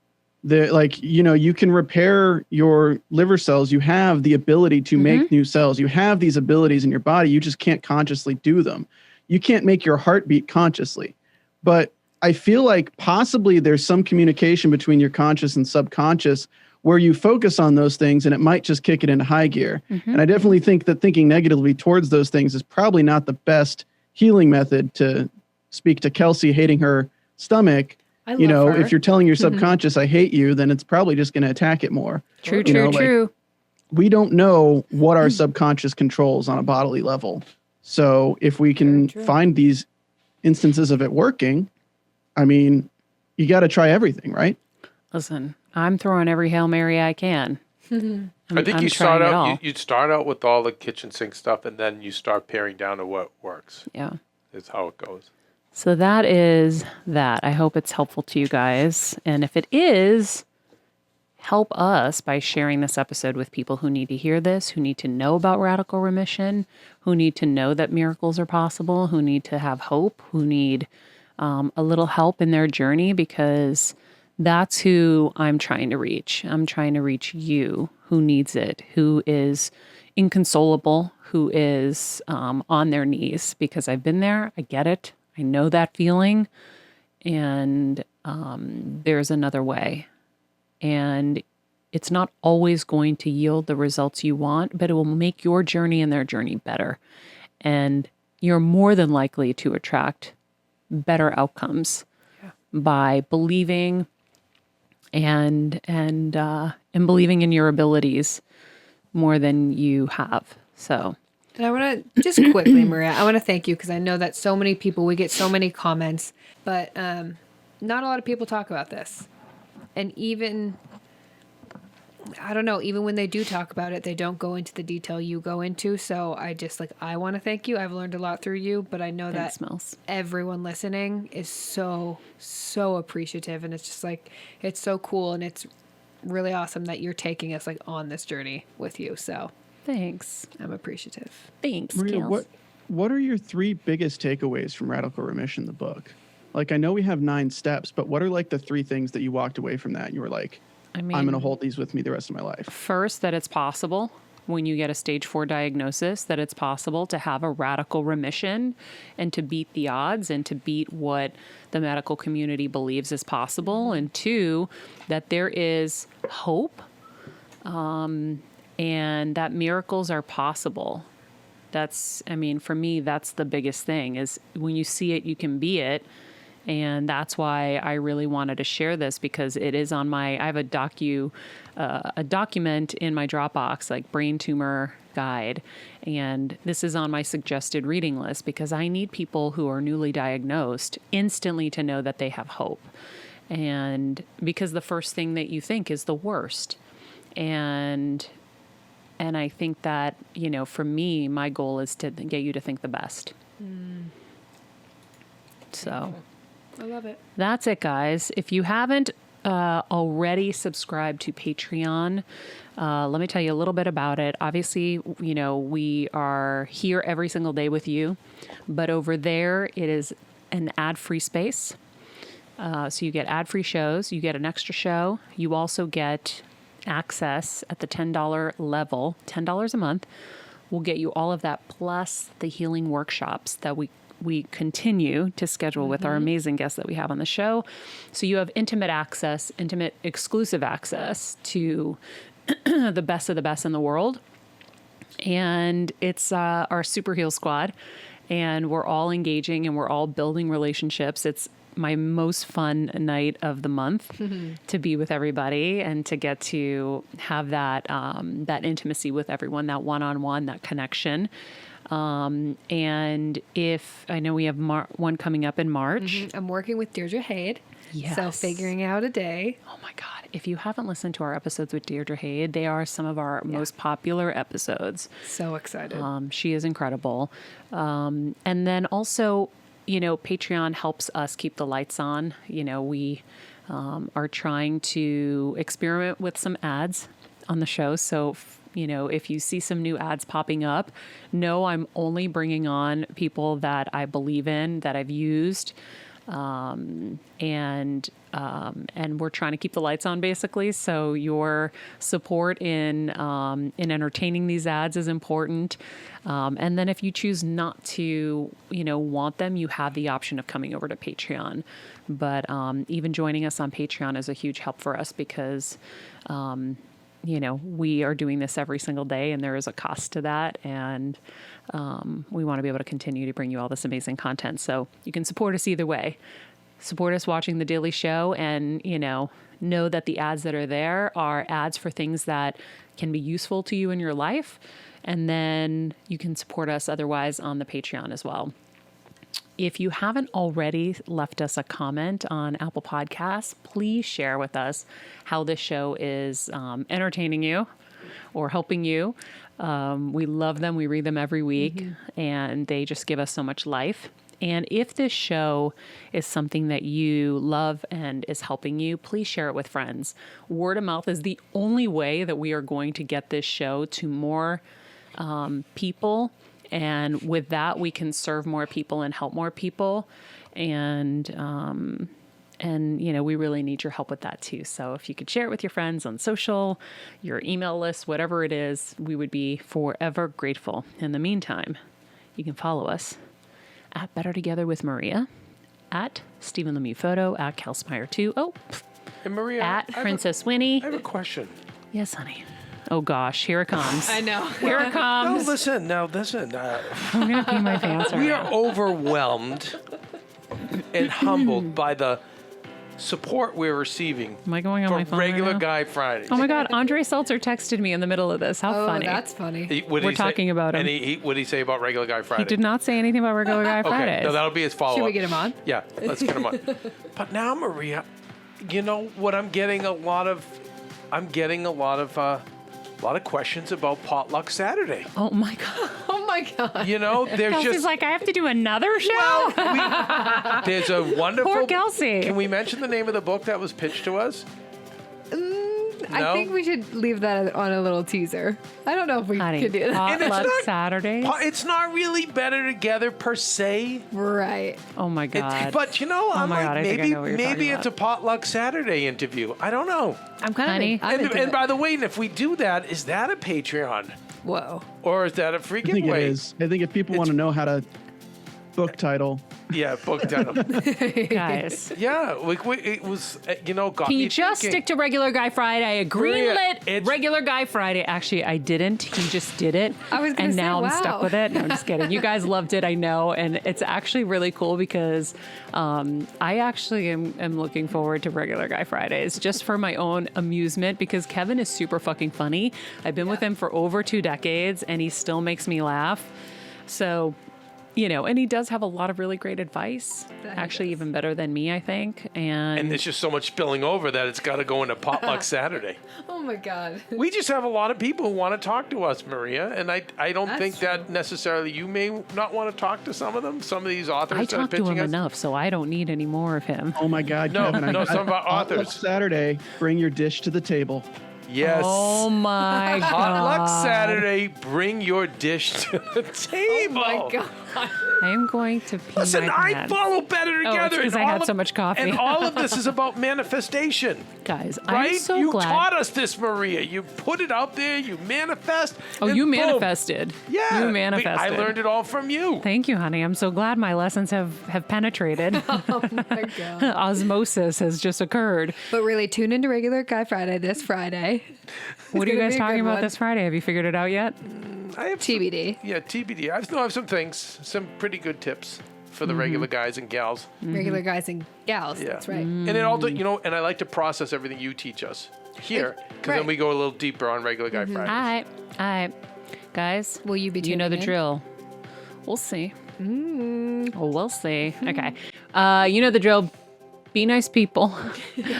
They're like, you know, you can repair your liver cells. You have the ability to make new cells. You have these abilities in your body. You just can't consciously do them. You can't make your heart beat consciously. But I feel like possibly there's some communication between your conscious and subconscious where you focus on those things and it might just kick it into high gear. And I definitely think that thinking negatively towards those things is probably not the best healing method. To speak to Kelsey hating her stomach, you know, if you're telling your subconscious, I hate you, then it's probably just going to attack it more. True. We don't know what our subconscious controls on a bodily level. So if we can find these instances of it working, I mean, you got to try everything, right? Listen, I'm throwing every Hail Mary I can. I think you start out, you'd start out with all the kitchen sink stuff and then you start paring down to what works. Yeah. Is how it goes. So that is that. I hope it's helpful to you guys. And if it is, help us by sharing this episode with people who need to hear this, who need to know about radical remission, who need to know that miracles are possible, who need to have hope, who need a little help in their journey, because that's who I'm trying to reach. I'm trying to reach you who needs it, who is inconsolable, who is on their knees, because I've been there. I get it. I know that feeling. And there's another way. And it's not always going to yield the results you want, but it will make your journey and their journey better. And you're more than likely to attract better outcomes by believing and believing in your abilities more than you have. So, and I want to just quickly, Maria, I want to thank you, because I know that so many people, we get so many comments, but not a lot of people talk about this. And even, I don't know, even when they do talk about it, they don't go into the detail you go into. So I want to thank you. I've learned a lot through you, but I know that everyone listening is so, so appreciative. And it's just like, it's so cool. And it's really awesome that you're taking us like on this journey with you. So thanks. I'm appreciative. Thanks, Maria, Kels. what are your 3 biggest takeaways from Radical Remission, the book? Like, I know we have 9 steps, but what are like the 3 things that you walked away from that and you were like, I'm going to hold these with me the rest of my life? First, that it's possible when you get a stage 4 diagnosis, that it's possible to have a radical remission and to beat the odds and to beat what the medical community believes is possible. And 2, that there is hope and that miracles are possible. That's, I mean, for me, that's the biggest thing, is when you see it, you can be it. And that's why I really wanted to share this, because it is on I have a document in my Dropbox, like brain tumor guide. And this is on my suggested reading list, because I need people who are newly diagnosed instantly to know that they have hope. And because the first thing that you think is the worst. And And I think that, for me, my goal is to get you to think the best. So I love it. that's it, guys. If you haven't already subscribed to Patreon, let me tell you a little bit about it. Obviously, we are here every single day with you, but over there, it is an ad-free space. So you get ad-free shows, you get an extra show. You also get access at the $10 level, $10 a month. We'll get you all of that, plus the healing workshops that we continue to schedule with our amazing guests that we have on the show. So you have intimate exclusive access to the best of the best in the world. And it's our Super Heal Squad. And we're all engaging and we're all building relationships. It's my most fun night of the month to be with everybody and to get to have that intimacy with everyone, that one-on-one, that connection. And if I know we have one coming up in March. I'm working with Deirdre Hayde. Yes. So figuring out a day. Oh my God. If you haven't listened to our episodes with Deirdre Hayde, they are some of our most popular episodes. So excited. She is incredible. And then also, Patreon helps us keep the lights on. We are trying to experiment with some ads on the show. So, if you see some new ads popping up, know I'm only bringing on people that I believe in, that I've used. And we're trying to keep the lights on, basically. So your support in entertaining these ads is important. And then if you choose not to, want them, you have the option of coming over to Patreon. But even joining us on Patreon is a huge help for us because, we are doing this every single day and there is a cost to that. And we want to be able to continue to bring you all this amazing content. So you can support us either way. Support us watching The Daily Show and, know that the ads that are there are ads for things that can be useful to you in your life. And then you can support us otherwise on the Patreon as well. If you haven't already left us a comment on Apple Podcasts, please share with us how this show is entertaining you or helping you. We love them. We read them every week, and they just give us so much life. And if this show is something that you love and is helping you, please share it with friends. Word of mouth is the only way that we are going to get this show to more people. And with that, we can serve more people and help more people. And we really need your help with that too. So if you could share it with your friends on social, your email list, whatever it is, we would be forever grateful. In the meantime, you can follow us at Better Together with Maria, at Stephen Lemieux Photo, at Kelsmeyer2. Oh, Hey, Maria, at Princess Winnie. I have a question. Yes, honey. Oh gosh, here it comes. I know. Here it comes. Now listen. I'm gonna pee my pants. We are overwhelmed and humbled by the support we're receiving Am I going on my for phone Regular right now? Guy Fridays. Oh my God, Andre Seltzer texted me in the middle of this. How Oh, funny. that's funny. We're talking about him. And what did he say about Regular Guy Friday? He did not say anything about Regular Guy Okay, Fridays. no, that'll be his follow-up. Should we get him on? Yeah, let's get him on. But now, Maria, you know what? I'm getting a lot of questions about Potluck Saturday. Oh my God. Oh my God. You know, there's Kelsey's just like, I have to do another show? there's a wonderful. Poor Kelsey. Can we mention the name of the book that was pitched to us? I No? think we should leave that on a little teaser. I don't know if we Honey, could do that. And it's Potluck not- Saturdays? It's not really Better Together per se. Right. Oh my God. But I'm my like, God, I think I know what you're maybe talking it's a Potluck Saturday interview. I don't know. I'm kind Honey. of. I'm into And it. by the way, if we do that, is that a Patreon Whoa. or is that a free I think it giveaway? is. I think if people want to know how to book title, Yeah, book title. Guys. Yeah, it was, got Can me you just thinking. stick to Regular Guy Friday? I Maria, greenlit it's- Regular Guy Friday. Actually, I didn't. He just did it. I was gonna And say, now I'm wow. stuck with it. No, I'm just kidding. You guys loved it, I know. And it's actually really cool because I actually am looking forward to Regular Guy Fridays just for my own amusement because Kevin is super fucking funny. I've been with him for over 2 decades and he still makes me laugh. So, And he does have a lot of really great advice. Actually, even better than me, I think. And there's just so much spilling over that it's got to go into Potluck Saturday. Oh my God. We just have a lot of people who want to talk to us, Maria, and I don't That's think that true. necessarily you may not want to talk to some of them. Some of these authors I that are talk to pitching him us. some so I don't need any more of him. Oh my God, No, Kevin! no, some of our Potluck authors. Saturday, bring your dish to the table. Yes. Oh my Potluck God. Saturday, bring your dish to the table. Oh my God. I am going to pee Listen, my I pants. follow better Oh, it's together. 'cause and I all had of- so much coffee. And all of this is about manifestation. Guys, Right? I'm so you glad. taught us this, Maria. You put it out there, you manifest. Oh, and you boom. manifested. Yeah. You manifested. I learned it all from you. Thank you, honey. I'm so glad my lessons have penetrated. Oh my God. Osmosis has just occurred. But really, tune into Regular Guy Friday this Friday. What are you gonna guys be a talking good about one. this Friday? Have you figured it out yet? I have TBD. Yeah, TBD. I have some things, some pretty good tips for the regular guys and gals. Regular guys and gals. Yeah. That's right. And it all, and I like to process everything you teach us here, because then Right. we go a little deeper on Regular Guy Fridays. All right. Guys, Will you be you know the tuning in? drill. We'll see. Well, we'll see. Okay. You know the drill. Be nice people.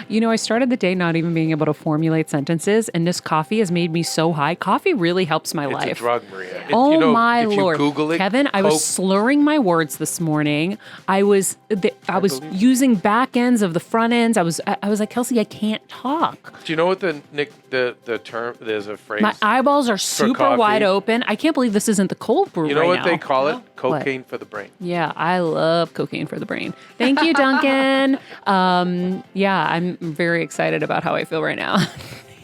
I started the day not even being able to formulate sentences, and this coffee has made me so high. Coffee really helps my It's life. a drug, Maria. Oh my if lord, You Google it, Kevin! I Coke- was slurring my words this morning. I was believe- using back ends of the front ends. I was like, Kelsey, I can't talk. Do you know what the term? There's a phrase. My eyeballs are super coffee. wide open. I can't believe this isn't the cold brew. You know right what now. they call it? Cocaine for the brain. Yeah, I love cocaine for the brain. Thank you, Duncan. Yeah, I'm very excited about how I feel right now.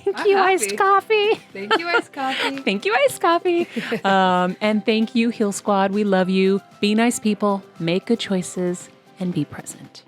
Thank I'm you, happy. iced coffee. Thank you, Iced Coffee. Thank you, iced coffee. And thank you, Heal Squad. We love you. Be nice people, make good choices, and be present.